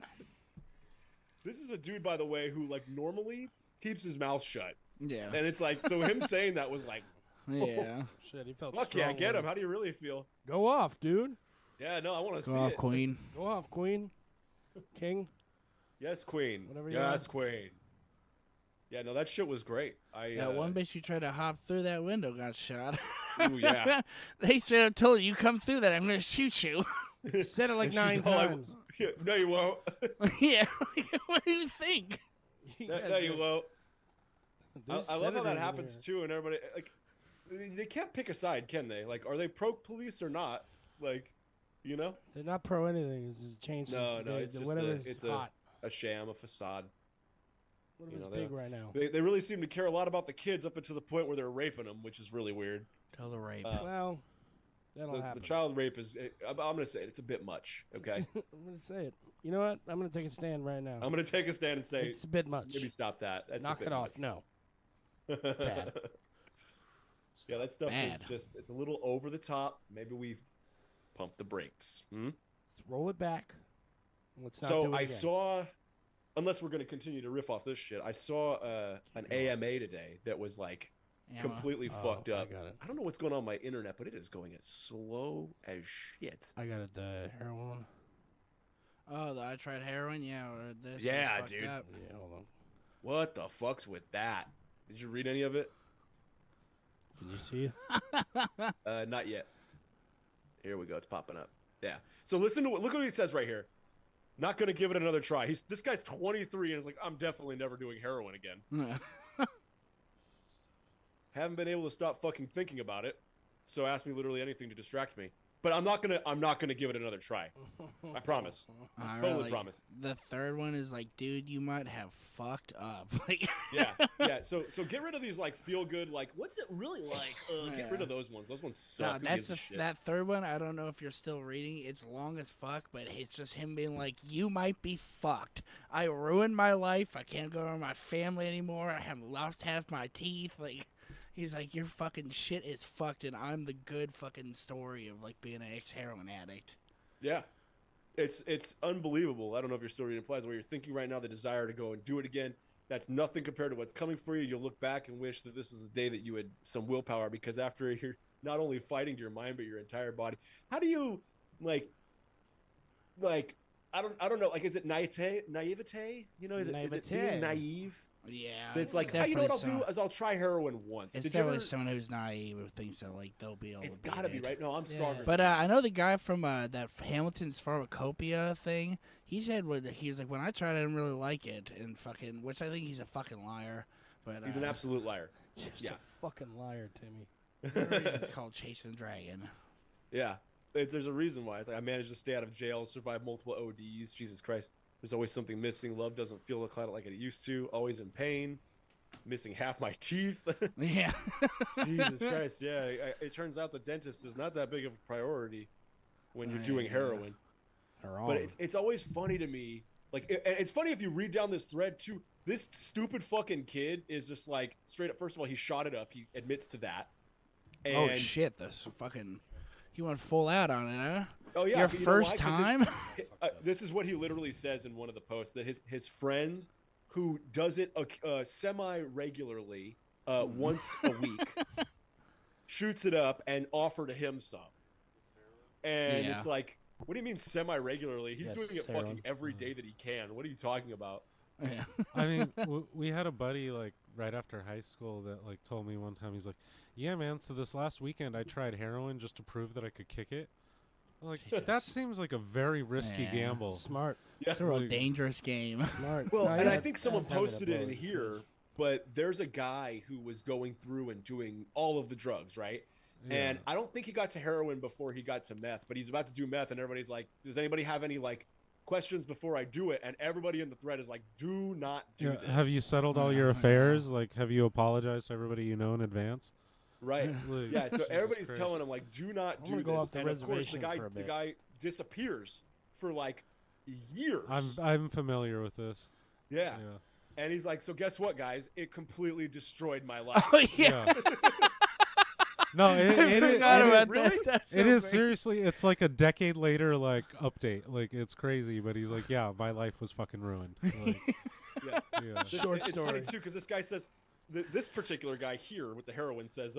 B: This is a dude, by the way, who like normally keeps his mouth shut,
C: Yeah.
B: and it's like, so him saying that was like,
C: Yeah.
D: Shit, he felt
B: "Fuck
D: strong.
B: yeah, get him!" How do you really feel?
D: Go off, dude.
B: Yeah, no, I want to see
C: Go off,
B: it.
C: Queen.
D: Go off, Queen. King.
B: Yes, Queen.
D: Whatever you
B: Yes,
D: want.
B: Queen. Yeah, no, that shit was great.
C: That one bitch who tried to hop through that window got shot.
B: Ooh, yeah.
C: They straight up told her, you come through that, I'm going to shoot you.
D: Said it like
B: And
D: 9
B: she's all like,
D: times.
B: "Yeah, no, you won't.
C: Yeah. What do you think?
B: No, you won't.
D: There's
B: I love how
D: senators
B: that
D: in
B: happens
D: here.
B: too, and everybody like they can't pick a side, can they? Like, are they pro police or not? Like,
D: They're not pro anything. It's just changed.
B: no,
D: since
B: no,
D: they-
B: it's just
D: whatever's
B: it's
D: hot.
B: a sham, a facade.
D: Whatever's
B: you know,
D: big right now.
B: They really seem to care a lot about the kids up until the point where they're raping them, which is really weird.
C: Tell the rape.
D: Well, that'll
B: The
D: happen.
B: child rape is, I'm gonna say it's a bit much. Okay,
D: I'm gonna say it. You know what? I'm gonna take a stand right now.
B: I'm gonna take a stand and say
D: It's a bit much.
B: maybe stop that. That's a
D: Knock
B: bit
D: it off.
B: much.
D: No. Bad.
B: Yeah, that stuff
C: Bad.
B: is just, it's a little over the top. Maybe we pump the brakes.
D: Let's roll it back. Let's not
B: So
D: do it
B: I
D: again.
B: saw, unless we're going to continue to riff off this shit, I saw an AMA today that was like
C: Yeah,
B: completely fucked
D: I
B: up.
D: got it.
B: I don't know what's going on my internet, but it is going as slow as shit.
D: I got it. The heroin.
C: Oh, I tried heroin? Yeah. Or this
B: Yeah,
C: is fucked
B: dude.
C: Up.
D: Yeah, hold on.
B: What the fuck's with that? Did you read any of it?
D: Can you see it?
B: Not yet. Here we go. It's popping up. Yeah. So listen to look what he says right here. Not gonna give it another try. This guy's 23 and is like, I'm definitely never doing heroin again. Haven't been able to stop fucking thinking about it. So ask me literally anything to distract me. But I'm not gonna give it another try. I promise.
C: I
B: Totally promise.
C: The third one is like, dude, you might have fucked up. Like,
B: Yeah. So get rid of these like feel good, like what's it really like? Get rid of those ones. Those ones
C: no,
B: suck. Who
C: that's
B: gives a shit?
C: that third one. I don't know if you're still reading. It's long as fuck, but it's just him being like, "You might be fucked. I ruined my life. I can't go around my family anymore. I have lost half my teeth." Like, he's like, "Your fucking shit is fucked, and I'm the good fucking story of like being an ex-heroin addict."
B: Yeah. It's unbelievable. I don't know if your story implies where you're thinking right now the desire to go and do it again. That's nothing compared to what's coming for you. You'll look back and wish that this is the day that you had some willpower, because after you're not only fighting your mind but your entire body. How do you like I don't know, like, is it naivete? You know, is it being naive?
C: Yeah,
B: It's like, you know what I'll do is I'll try heroin once.
C: It's
B: Did you
C: definitely
B: ever-
C: someone who's naive who thinks that like they'll be able.
B: It's
C: to
B: got to
C: beat
B: be
C: it.
B: right. No, I'm stronger.
C: But I know the guy from that Hamilton's Pharmacopoeia thing. He said he was like, when I tried, I didn't really like it, and fucking, which I think he's a fucking liar. But
B: He's an absolute liar.
D: Just
B: Yeah.
D: a fucking liar, Timmy.
C: It's called Chasing the Dragon.
B: Yeah, there's a reason why. It's like, I managed to stay out of jail, survive multiple ODs. Jesus Christ, there's always something missing. Love doesn't feel like it used to. Always in pain. Missing half my teeth.
C: Yeah.
B: Jesus Christ, yeah. It turns out the dentist is not that big of a priority when you're doing heroin. But it's always funny to me. Like, it's funny if you read down this thread too. This stupid fucking kid is just like, straight up. First of all, he shot it up. He admits to that. And,
C: Oh shit! This fucking. He went full out on it, huh?
B: Oh yeah.
C: Your
B: but you know
C: first
B: why? 'Cause
C: time.
B: This is what he literally says in one of the posts, that his friend, who does it semi-regularly, once a week, shoots it up and offered him some. And
C: Yeah.
B: it's like, what do you mean semi-regularly? He's
D: Yes,
B: doing it
D: heroin.
B: fucking every day that he can. What are you talking about?
C: Yeah.
G: I mean, we had a buddy like right after high school that like told me one time, he's like, "Yeah, man. So this last weekend I tried heroin just to prove that I could kick it." I'm like, that seems like a very risky
C: Yeah.
G: gamble.
D: Smart.
B: Yeah.
C: It's a real dangerous game.
D: Smart.
B: Well,
D: No,
B: and
D: yeah,
B: I think someone
D: that's having
B: posted it in
D: blow
B: here, but there's a guy who was going through and doing all of the drugs, right?
G: Yeah.
B: And I don't think he got to heroin before he got to meth, but he's about to do meth, and everybody's like, does anybody have any, like, questions before I do it? And everybody in the thread is like, do not do
G: Yeah,
B: this.
G: have you settled all your affairs? Like, have you apologized to everybody you know in advance?
B: Right.
G: Like,
B: Yeah, so
G: Jesus
B: everybody's
G: Christ.
B: telling him, like, do not
D: I'm
B: do
D: gonna
B: this.
D: go off the
B: and of course,
D: reservation for a
B: the
D: bit.
B: guy disappears for, like, years.
G: I'm familiar with this.
B: Yeah.
G: Yeah.
B: And he's like, so guess what, guys? It completely destroyed my life.
C: Oh yeah.
G: No,
C: I forgot about
B: really?
C: that. That's
G: it
C: so
G: is
C: great.
G: seriously. It's like a decade later, like update. Like it's crazy, but he's like, yeah, my life was fucking ruined. Like,
B: Yeah.
G: yeah.
D: Short
B: It's
D: story.
B: funny too, because this guy says, this particular guy here with the heroin says,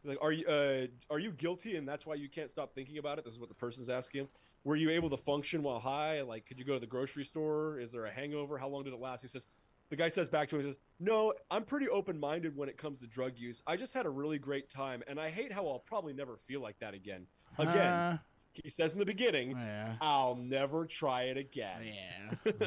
B: like, are you guilty, and that's why you can't stop thinking about it? This is what the person's asking him. Were you able to function while high? Like, could you go to the grocery store? Is there a hangover? How long did it last? He says, the guy says back to him, he says, no, I'm pretty open-minded when it comes to drug use. I just had a really great time, and I hate how I'll probably never feel like that again. Again, he says in the beginning,
C: Yeah.
B: I'll never try it again.
C: Yeah.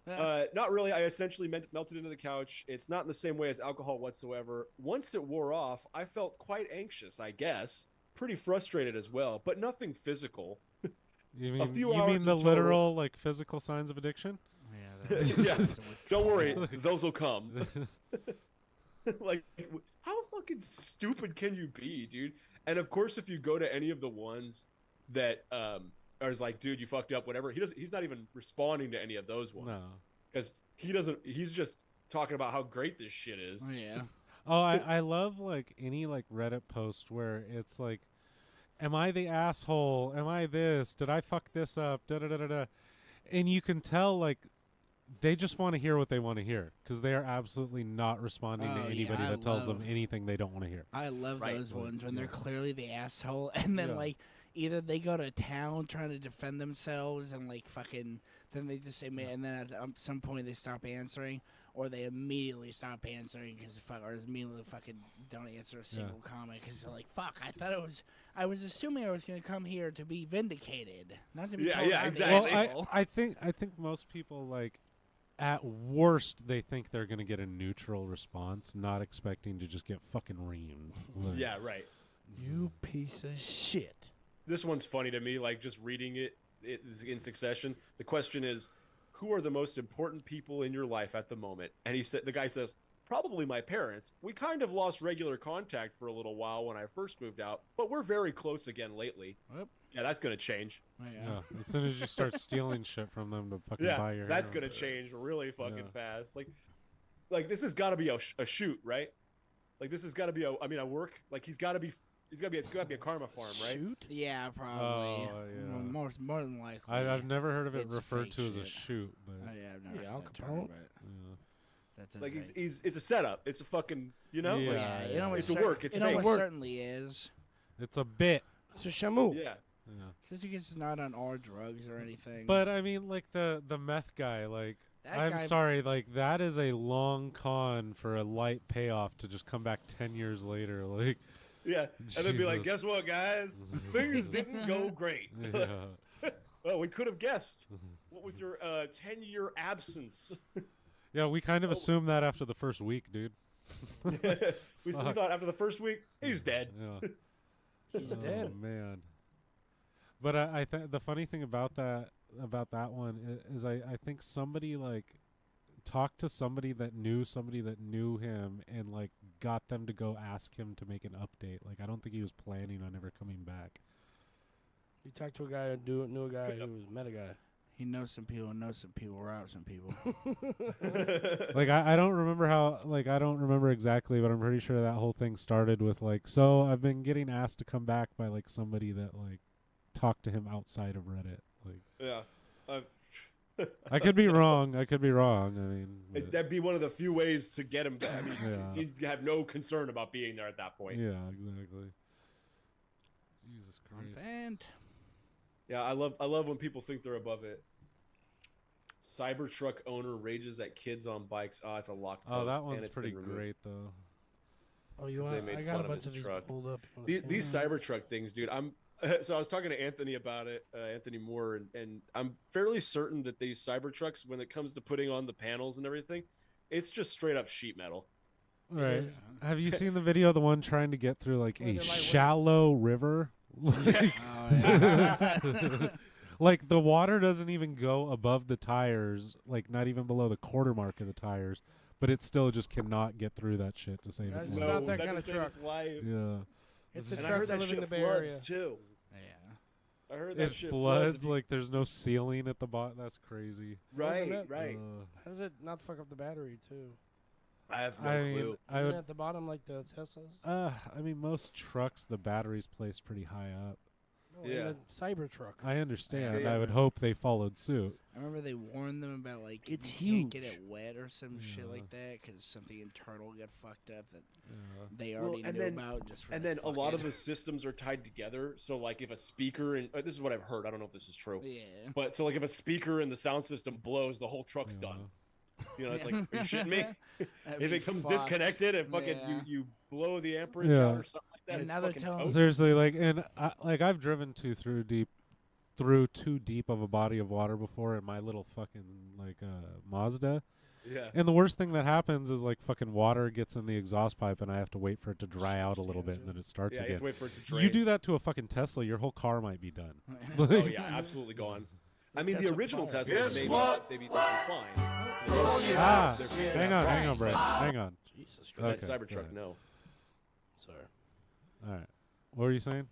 G: Right.
B: Not really. I essentially melted into the couch. It's not in the same way as alcohol whatsoever. Once it wore off, I felt quite anxious, I guess. Pretty frustrated as well, but nothing physical.
G: You
B: few
G: mean
B: hours
G: the
B: in total.
G: literal like physical signs of addiction?
C: Yeah.
B: Yeah. Don't worry, those will come. Like, how fucking stupid can you be, dude? And of course, if you go to any of the ones that are like, dude, you fucked up, whatever, he's not even responding to any of those ones.
G: No.
B: Because he's just talking about how great this shit is.
C: Yeah.
G: Oh, I love like any like Reddit post where it's like, am I the asshole? Am I this? Did I fuck this up? Da da da da da. And you can tell like they just want to hear what they want to hear because they are absolutely not responding
C: Oh,
G: to
C: yeah,
G: anybody
C: I
G: that tells them
C: love-
G: anything they don't want to hear.
C: I love
B: Right.
C: those ones when
G: Yeah.
C: they're clearly the asshole, and then
G: Yeah.
C: like either they go to town trying to defend themselves, and like fucking, then they just say, man, and then at some point they stop answering, or they immediately stop answering because or immediately fucking don't answer a single comment because they're like, fuck, I was assuming I was gonna come here to be vindicated, not to be
B: Yeah,
C: told
B: yeah,
C: I'm the
B: exactly.
C: asshole.
G: Well, I think most people like at worst they think they're gonna get a neutral response, not expecting to just get fucking reamed. Like,
B: Yeah, right.
D: You piece of shit.
B: This one's funny to me, like just reading it in succession. The question is, who are the most important people in your life at the moment? And the guy says, probably my parents. We kind of lost regular contact for a little while when I first moved out, but we're very close again lately.
C: Whoop.
B: Yeah, that's gonna change.
C: Yeah.
G: Yeah, as soon as you start stealing shit from them to fucking buy
B: Yeah,
G: your
B: that's
G: heroin.
B: gonna change really fucking
G: Yeah.
B: fast. Like this has got to be a shoot, right? Like this has got to be I work. Like he's got to be It's gotta be a karma farm, right?
D: Shoot.
C: Yeah, probably.
G: Oh, yeah.
C: Well, more than likely.
G: I've never heard of it
C: It's
G: referred
C: fake
G: to as a
C: shit.
G: shoot, but
C: Oh, yeah, I've never
D: Yeah,
C: heard
D: Al
C: that
D: Capone.
C: term, but
G: yeah.
C: that's his
B: Like
C: name.
B: it's a setup. It's a fucking
G: Yeah.
C: Yeah, you know what
B: It's a
C: cer-
B: work, it's
C: you know
B: fake
C: what
B: work.
C: certainly is.
G: It's a bit.
D: It's a shamu.
B: Yeah.
G: Yeah.
C: Since it's not on all drugs or anything.
G: But I mean, like the meth guy, like
C: That
G: I'm
C: guy-
G: sorry, like that is a long con for a light payoff to just come back 10 years later. Like,
B: Yeah. And then be like,
G: Jesus.
B: guess what, guys? Things didn't go great.
G: yeah,
B: Well, we could have guessed. What with your 10-year absence?
G: yeah, we kind of assumed that after the first week, dude.
B: we thought after the first week, he's dead.
G: Yeah.
D: He's
G: Oh
D: dead.
G: man. But I think the funny thing about that one is I think somebody like talked to somebody that knew him and like got them to go ask him to make an update. Like I don't think he was planning on ever coming back.
D: You talked to a guy who knew a guy who was met a guy.
C: he knows some people, or out some people.
G: Like I don't remember I don't remember exactly, but I'm pretty sure that whole thing started with like, so I've been getting asked to come back by like somebody that like talked to him outside of Reddit. Like
B: Yeah.
G: I could be wrong. I mean, but-
B: That'd be one of the few ways to get him back. I mean,
G: Yeah.
B: he'd have no concern about being there at that point.
G: yeah, exactly. Jesus Christ.
C: And
B: Yeah, I love when people think they're above it. Cybertruck owner rages at kids on bikes. Oh, it's a locked post.
G: Oh, that
B: and
G: one's
B: it's
G: pretty
B: been removed.
G: great though.
D: Oh, you
B: 'Cause they
D: want?
B: made
D: I got
B: fun
D: a
B: of
D: bunch
B: his
D: of these
B: truck.
D: pulled up. You wanna see
B: These
D: them?
B: Cybertruck things, dude. So I was talking to Anthony about it, Anthony Moore, and I'm fairly certain that these Cybertrucks, when it comes to putting on the panels and everything, it's just straight up sheet metal.
G: Right.
D: is.
G: Have you seen the video of the one trying to get through like
D: Like
G: a
D: a lightweight.
G: shallow river? Like, like the water doesn't even go above the tires, like not even below the quarter mark of the tires, but it still just cannot get through that shit to save its
D: It's
G: life.
D: not that
B: that
D: kind
B: doesn't
D: of
B: save
D: truck.
B: its life.
G: Yeah.
D: It's a
B: And I
D: truck
B: heard
D: for
B: that
D: living in
B: shit
D: the Bay
B: floods
D: Area.
B: too.
C: yeah.
B: I heard that
G: It
B: shit
G: floods like there's no ceiling at the bottom. That's crazy.
B: Right,
D: Wasn't it?
B: right.
D: How does it not fuck up the battery too?
B: I have no
G: I
B: clue.
G: mean, I
D: Isn't
G: would.
D: it at the bottom like the Teslas?
G: I mean, most trucks the battery's placed pretty high up.
D: No,
B: Yeah.
D: in the Cybertruck.
G: I understand.
B: Yeah.
G: I would hope they followed suit.
C: I remember they warned them about like
D: It's
C: you can't get
D: huge.
C: it wet or some shit
G: Yeah.
C: like that because something internal got fucked up that
G: Yeah.
C: they
B: Well,
C: already
B: and
C: knew
B: then-
C: about. Just for
B: And
C: like,
B: then a lot
C: fuck
B: of the systems are tied together. So, like, if a speaker and this is what I've heard. I don't know if this is true.
C: it. Yeah.
B: But so, like, if a speaker in the sound system blows, the whole truck's
G: Yeah.
B: done. You know, it's like, are you shitting me?
C: That'd
B: If
C: be
B: it comes
C: fucked.
B: disconnected and fucking
C: Yeah.
B: you blow the amperage
G: Yeah.
B: out or something like that,
C: And
B: it's
C: now they're
B: fucking
C: telling us-
B: toast.
G: Seriously, like, and I've driven through too deep of a body of water before in my little fucking like Mazda.
B: Yeah.
G: And the worst thing that happens is like fucking water gets in the exhaust pipe and I have to wait for it to dry out a little bit and then it starts
B: Yeah, you have
G: again.
B: to wait for it to drain.
G: You do that to a fucking Tesla, your whole car might be done.
B: Oh yeah, absolutely gone. I mean,
D: catch
B: the
D: on
B: original
D: fire.
B: Tesla, they'd be fine.
G: Ah, hang on, Brett. Hang on.
D: Jesus
B: But that
D: Christ.
G: Okay,
B: Cybertruck,
G: good.
B: no.
D: Sorry.
G: All right. What were you saying?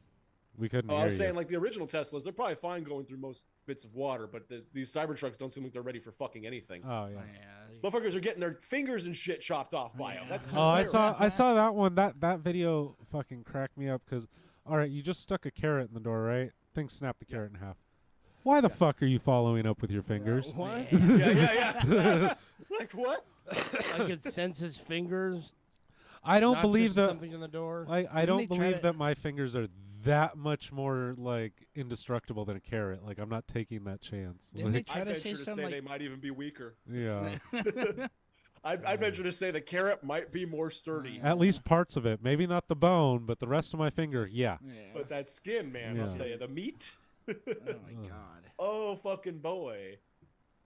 G: We couldn't
B: Oh,
G: hear
B: I was
G: you.
B: saying, like, the original Teslas, they're probably fine going through most bits of water, but these Cybertrucks don't seem like they're ready for fucking anything.
G: Oh yeah.
C: Yeah.
B: Motherfuckers are getting their fingers and shit chopped off by them. That's
G: Oh, I
B: hilarious.
G: saw that one. That video fucking cracked me up because, all right, you just stuck a carrot in the door, right? Thing snapped the carrot in half. Why the fuck are you following up with your fingers?
D: What?
B: Yeah. Like, what?
D: Like it senses fingers.
G: I don't
D: not
G: believe
D: just
G: that.
D: something's in the door.
G: I
C: Didn't
G: don't
C: they try
G: believe
C: to-
G: that my fingers are that much more like indestructible than a carrot. Like I'm not taking that chance.
C: Didn't they
G: Like,
C: try
B: I'd
C: to
B: venture
C: say
B: to say
C: something
B: they
C: like?
B: might even be weaker.
G: yeah.
B: I'd venture to say the carrot might be more sturdy.
G: At least parts of it. Maybe not the bone, but the rest of my finger, yeah.
C: Yeah.
B: But that skin, man, I'll
G: Yeah.
B: tell you, the meat.
C: Oh my god.
B: Oh fucking boy!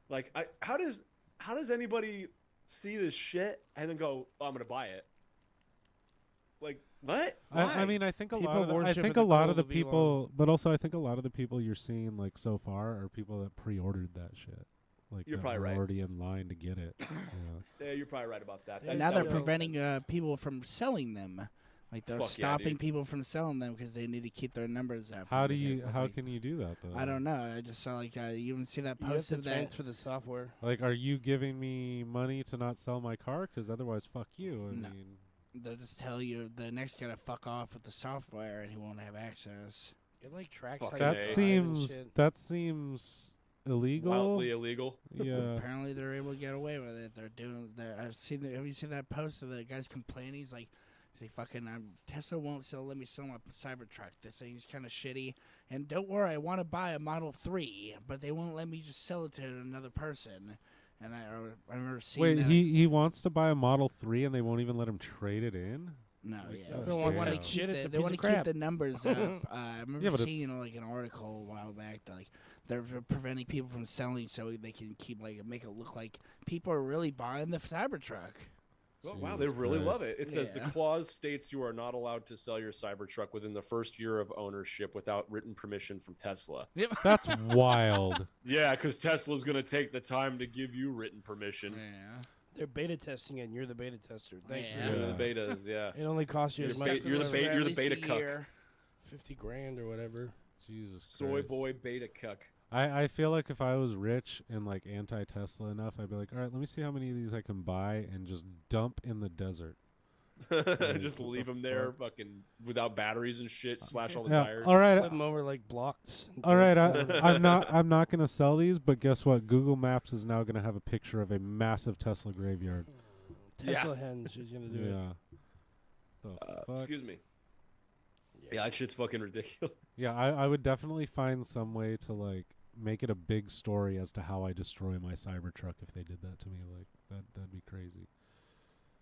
B: Like, how does anybody see this shit and then go, oh, I'm gonna buy it? Like, what?
G: I
B: Why?
G: mean, I think a
D: People
G: lot of the, I
D: worship
G: think
D: at
G: a
D: the
G: lot
D: call
G: of the
D: of Elon.
G: people, but also I think a lot of the people you're seeing like so far are people that pre-ordered that shit. Like
B: You're
G: that
B: probably
G: were
B: right.
G: already in line to get it. Yeah.
B: Yeah, you're probably right about that.
D: Now
C: Now they're
D: so-
C: preventing people from selling them. Like they're
B: Fuck yeah,
C: stopping
B: dude.
C: people from selling them because they need to keep their numbers up.
G: How
C: and
G: do
C: they
G: you?
C: get what
G: How
C: they-
G: can you do that though?
C: I don't know. I just saw like you even see that
D: You have
C: post
D: to
C: of that.
D: transfer the software.
G: Like, are you giving me money to not sell my car? Because otherwise, fuck you. I
C: No.
G: mean,
C: they'll just tell you the next guy to fuck off with the software, and he won't have access.
D: It like tracks
B: Fucking
D: how
B: A.
D: you
G: That
D: drive and
G: seems
D: shit.
G: that seems illegal.
B: Wildly illegal.
G: Yeah.
C: Apparently, they're able to get away with it. They're doing. Have you seen that post of the guy's complaining? He's like, fucking Tesla won't still let me sell my Cybertruck. The thing's kind of shitty. And don't worry, I want to buy a Model 3, but they won't let me just sell it to another person. And I remember seeing
G: Wait,
C: that.
G: he wants to buy a Model 3 and they won't even let him trade it in?
C: No, yeah.
D: They
C: They
D: don't
C: want
D: want
C: to
D: that
C: keep
D: shit, it's a
C: they
D: piece
C: want
D: of
C: to keep
D: crap.
C: the numbers up. I remember
G: Yeah, but
C: seeing like an article a while back that like they're preventing people from selling so they can keep make it look like people are really buying the Cybertruck.
B: Oh, wow, they
G: Jesus
B: really love
G: Christ.
B: it. It says the
C: Yeah.
B: clause states you are not allowed to sell your Cybertruck within the first year of ownership without written permission from Tesla.
G: That's wild.
B: Yeah, because Tesla's going to take the time to give you written permission.
C: Yeah.
D: They're beta testing it, and you're the beta tester. Thanks
C: Yeah.
D: for
B: You're
D: doing
B: the
D: that.
B: betas, yeah.
D: It only costs you as
B: You're
D: much.
B: the
D: as
B: beta-
C: For
B: you're
C: at
B: the
C: least
B: beta
C: a
B: cuck.
C: year.
D: $50,000 or whatever.
G: Jesus
B: Soy
G: Christ.
B: boy beta cuck.
G: I feel like if I was rich and like anti-Tesla enough, I'd be like, all right, let me see how many of these I can buy and just dump in the desert.
B: Just
G: what
B: leave
G: the
B: them there,
G: fuck?
B: fucking without batteries and shit. Slash all the
G: Yeah,
B: tires.
G: all right,
D: Flip them over like blocks.
G: all right. I'm not gonna sell these, but guess what? Google Maps is now gonna have a picture of a massive Tesla graveyard.
D: Tesla hens. She's gonna do it.
G: Yeah. The fuck?
B: Excuse me. Yeah, that shit's fucking ridiculous.
G: Yeah, I would definitely find some way to like make it a big story as to how I destroy my Cybertruck if they did that to me. Like that'd be crazy.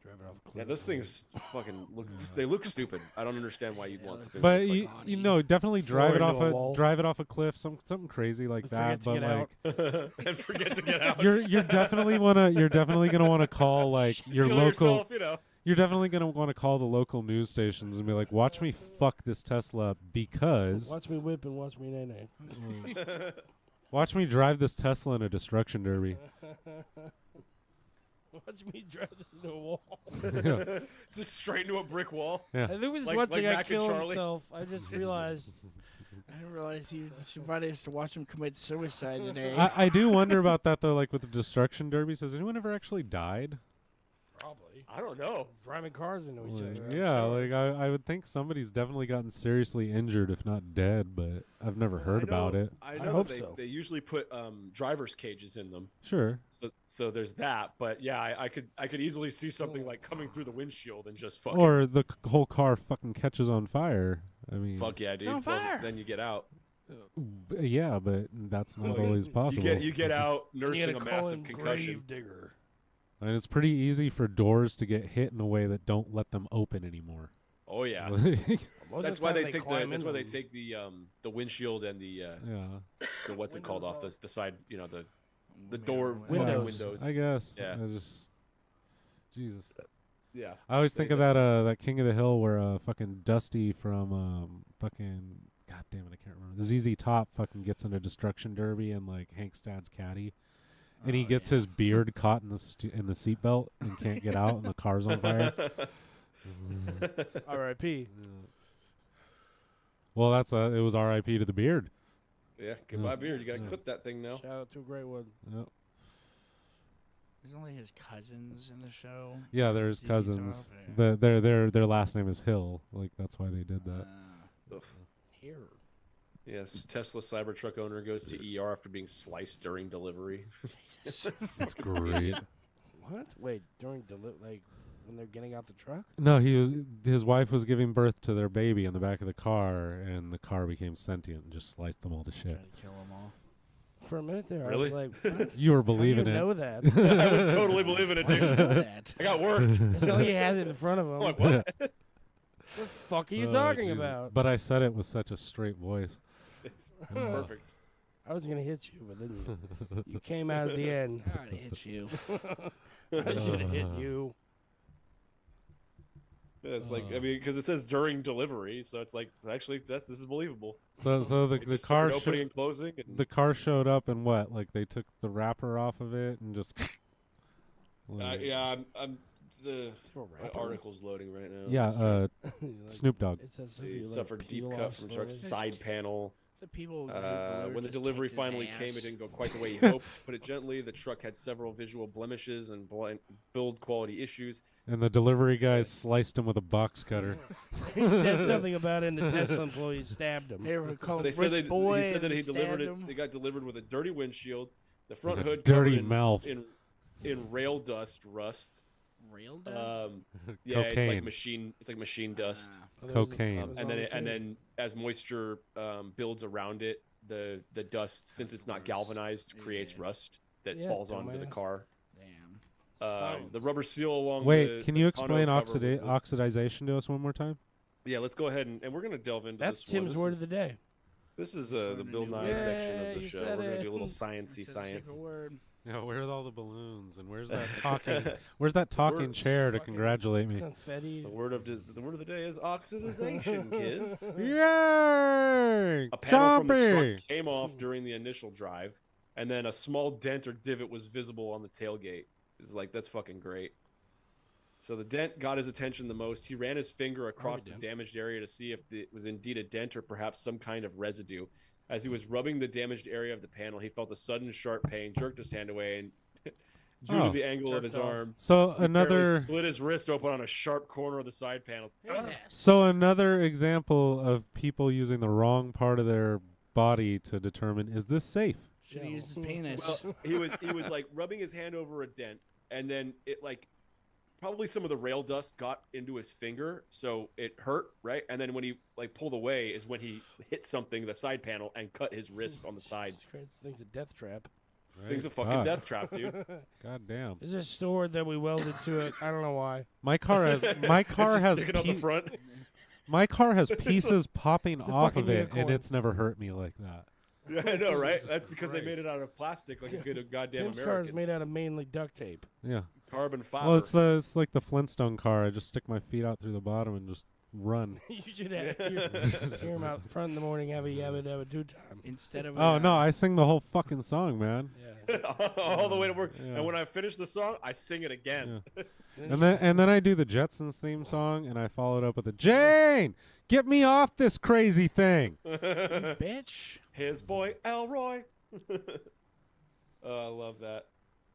D: Drive it off a cliff.
B: Yeah, those things fucking they look stupid. I don't understand why you'd want something.
G: But
B: that
G: you,
B: looks like
G: you know, definitely drive it
D: Floor
G: off
D: into a wall.
G: drive it off a cliff, something crazy like
D: Forget
G: that.
D: to
G: But
D: get out.
G: like,
B: and forget to get out.
G: you're definitely gonna want to call like your
B: Kill
G: local.
B: yourself, you know.
G: You're definitely gonna want to call the local news stations and be like, "Watch me fuck this Tesla up because
D: Watch me whip and watch me nay nay.
G: watch me drive this Tesla in a destruction derby."
D: Watch me drive this into a wall.
B: Just straight into a brick wall.
D: I think it was
B: Like-
D: watching
B: like
D: a guy
B: Mac and
D: kill
B: Charlie?
D: himself. I just realized.
C: I didn't realize he invited us to watch him commit suicide today.
G: I do wonder about that though. Like with the destruction derbies, has anyone ever actually died?
D: Probably.
B: I don't know.
D: Driving cars into each
G: Like,
D: other. I'm
G: yeah,
D: sure.
G: like I would think somebody's definitely gotten seriously injured, if not dead. But I've never heard about it.
B: I know
D: hope
B: that
D: so.
B: they usually put driver's cages in them.
G: Sure.
B: So there's that. But yeah, I could easily see something like coming through the windshield and just fucking
G: Or the whole car fucking catches on fire. I mean,
B: fuck yeah, dude.
C: on
B: Well,
C: fire.
B: then you get out.
G: yeah, but that's not always possible.
B: You get out
D: You
B: nursing
D: gotta
B: a
D: call
B: massive
D: him
B: concussion.
D: Grave digger.
G: And it's pretty easy for doors to get hit in a way that don't let them open anymore.
B: Oh yeah.
D: Most of
B: That's
D: the
B: why
D: time
B: they take
D: climb
B: that's why they
D: into
B: take the windshield and the
G: yeah.
B: what's it called
D: Windows
B: off the side, you know, the door
D: Windows.
B: windows.
G: I guess.
B: Yeah.
G: I just Jesus.
B: Yeah.
G: I always
B: They-
G: think of that King of the Hill where fucking Dusty from fucking God damn it, I can't remember. ZZ Top fucking gets in a destruction derby and like Hank's dad's caddy. And he gets his beard caught in the in the seatbelt and can't get out, and the car's on fire.
D: R.I.P.
G: Well, it was R.I.P. to the beard.
B: Yeah, goodbye beard. You gotta clip that thing now.
D: Shout out to a great one.
G: Yep.
C: There's only his cousins in the show.
G: Yeah, there's
C: ZZ
G: cousins,
C: Top, yeah.
G: but their last name is Hill. Like that's why they did that.
D: Here.
B: Yes, Tesla Cybertruck owner goes to ER after being sliced during delivery.
G: That's great.
D: What? Wait, during like when they're getting out the truck?
G: No, his wife was giving birth to their baby in the back of the car, and the car became sentient and just sliced them all to shit.
C: Try to kill them all.
D: For a minute there,
B: Really?
D: I was like, what?
G: You were
D: How do you
G: believing it.
D: know that?
B: I was totally believing it,
C: Why do you
B: dude.
C: know that?
B: I got worked.
D: That's all he has in front of him.
B: I'm like,
D: What
B: what?
D: the fuck are you
G: Oh,
D: talking
G: Jesus.
D: about?
G: But I said it with such a straight voice.
B: Perfect.
D: I was gonna hit you, but then you came out at the end.
C: God, it hit you.
D: I should have hit you.
B: Yeah, it's like I mean, because it says during delivery, so it's like actually this is believable.
G: So the
B: Just
G: car
B: fucking opening and closing. And,
G: the car showed up and what? Like they took the wrapper off of it and just. Like-
B: yeah, I'm the
D: Throw a wrapper.
B: article's loading right now.
G: Yeah,
D: Like,
G: Snoop Dogg.
D: it says if
B: He
D: you, like,
B: suffered deep
D: peel
B: cut
D: off
B: from
D: slowly.
B: truck's side panel.
C: The people
B: When the delivery finally came, it didn't go quite the way he hoped. Put it gently, the truck had several visual blemishes and build quality issues.
G: And the delivery guy sliced him with a box cutter.
D: He said something about it, and the Tesla employees stabbed him.
C: They were called
B: They said
C: Rich Boy.
B: he said that he
C: and
B: delivered
C: stabbed
B: it.
C: him.
B: They got delivered with a dirty windshield, the front
G: With a
B: hood
G: dirty
B: covered
G: mouth.
B: in rail dust rust.
C: Rail dust?
B: Yeah,
G: Cocaine.
B: it's like machine dust.
G: Cocaine.
B: And then as moisture builds around it, the dust, since it's not galvanized, creates rust that falls onto the car.
C: Damn.
B: The rubber seal along.
G: Wait, can you
B: the
G: explain
B: tonneau cover was-
G: oxidization to us one more time?
B: Yeah, let's go ahead and we're gonna delve into
D: That's
B: this one.
D: Tim's word of the day.
B: This is the Bill Nye
D: Yeah,
B: section of the
D: you
B: show.
D: said
B: We're gonna
D: it.
B: do a little
C: I
B: sciencey
C: said a
B: science.
C: secret word.
G: Yeah, where are all the balloons and where's that talking chair to congratulate me?
D: Confetti.
B: The word of the day is oxidization, kids.
G: Yay!
B: A panel from the
G: Chompy!
B: truck came off during the initial drive, and then a small dent or divot was visible on the tailgate. It's like, that's fucking great. So the dent got his attention the most. He ran his finger across the damaged area to see if it was indeed a dent or perhaps some kind of residue. As he was rubbing the damaged area of the panel, he felt a sudden sharp pain, jerked his hand away, and due to the angle of his arm,
G: So
B: he
G: another
B: apparently slid his wrist open on a sharp corner of the side panels.
G: example of people using the wrong part of their body to determine, is this safe?
C: Should he use his penis?
B: Well, he was like rubbing his hand over a dent, and then it like probably some of the rail dust got into his finger, so it hurt, right? And then when he like pulled away is when he hit something, the side panel, and cut his wrist on the side.
D: This thing's a death trap.
B: Thing's a fucking death trap, dude.
G: God damn.
D: There's a sword that we welded to it. I don't know why.
G: My car has
B: Sticking out the front.
G: my car has pieces popping
D: It's a
G: off
D: fucking
G: of it, and
D: unicorn.
G: it's never hurt me like that.
B: Yeah, I know, right? That's because they made it out of plastic, like a good goddamn
D: Tim's car is
B: American.
D: made out of mainly duct tape.
G: Yeah.
B: Carbon fiber.
G: Well, it's like the Flintstone car. I just stick my feet out through the bottom and just run.
D: You should have hear him out front in the morning, have a yabba dabba do time.
C: Instead of
G: Oh no, I sing the whole fucking song, man.
D: Yeah.
B: all the way to work.
G: Yeah.
B: And when I finish the song, I sing it again.
G: And then I do the Jetsons theme song, and I follow it up with a Jane, get me off this crazy thing.
C: bitch.
B: His boy Elroy. Oh, I love that.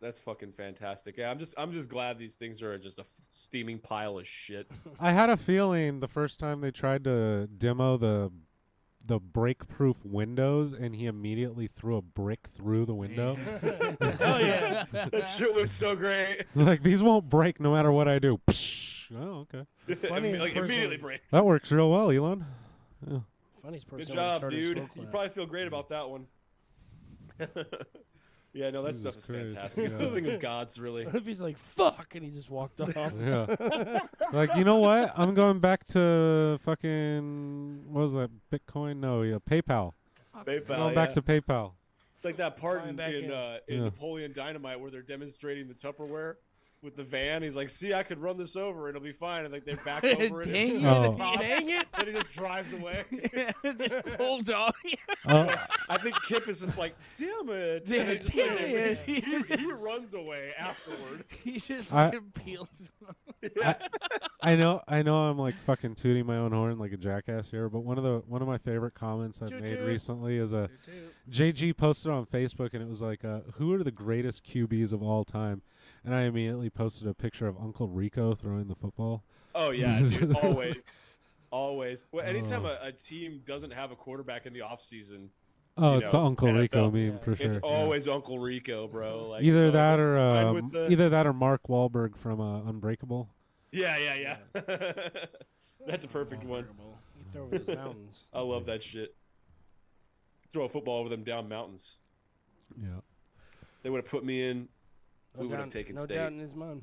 B: That's fucking fantastic. Yeah, I'm just glad these things are just a steaming pile of shit.
G: I had a feeling the first time they tried to demo the break-proof windows, and he immediately threw a brick through the window.
B: Hell yeah, that shit was so great.
G: Like, these won't break no matter what I do. Psh. Oh, okay.
D: Funniest
B: like
D: person-
B: immediately breaks.
G: That works real well, Elon. Yeah.
D: Funniest person.
B: Good
D: ever
B: job,
D: started
B: dude.
D: slow
B: You
D: clap.
B: probably feel great about that one. Yeah, no, that
G: Jesus
B: stuff is
G: Christ.
B: fantastic. It's
G: Yeah.
B: the thing of gods, really.
D: What if he's like, fuck, and he just walked off?
G: Yeah. Like, you know what? I'm going back to fucking, what was that? Bitcoin? No, yeah, PayPal.
B: PayPal,
G: Going back
B: yeah.
G: to PayPal.
B: It's like that part
D: Flying
B: in,
D: back in.
G: Yeah.
B: Napoleon Dynamite where they're demonstrating the Tupperware with the van. He's like, "See, I could run this over; it'll be fine." And like they back over it,
C: Dang
B: and
C: it.
G: Oh.
D: Dang it!
B: then he just drives away.
C: Just pulled off.
G: Oh,
B: I think Kip is just like, "Damn it!"
C: Damn
B: And they just let
C: it.
B: him- He runs away afterward.
C: He just
G: I-
C: fucking peels.
G: I know I'm like fucking tooting my own horn like a jackass here, but one of my favorite comments I've
D: Toot
G: made
D: toot.
G: recently is JG posted on Facebook, and it was like, who are the greatest QBs of all time? And I immediately posted a picture of Uncle Rico throwing the football.
B: Oh yeah, dude, always. Well, anytime
G: Oh.
B: a team doesn't have a quarterback in the off season,
G: Oh,
B: You
G: it's
B: know,
G: the Uncle Rico
B: NFL.
G: meme for sure.
B: it's
G: yeah.
B: always Uncle Rico, bro. Like,
G: Either
B: you know,
G: that
B: fine
G: or
B: with the-
G: either that or Mark Wahlberg from Unbreakable.
B: Yeah. That's a perfect one.
D: He throw over those mountains.
B: I love that shit. Throw a football over them down mountains.
G: Yeah.
B: They would have put me in.
D: No
B: We would have
D: doubt-
B: taken
D: no
B: state.
D: doubt in his mind.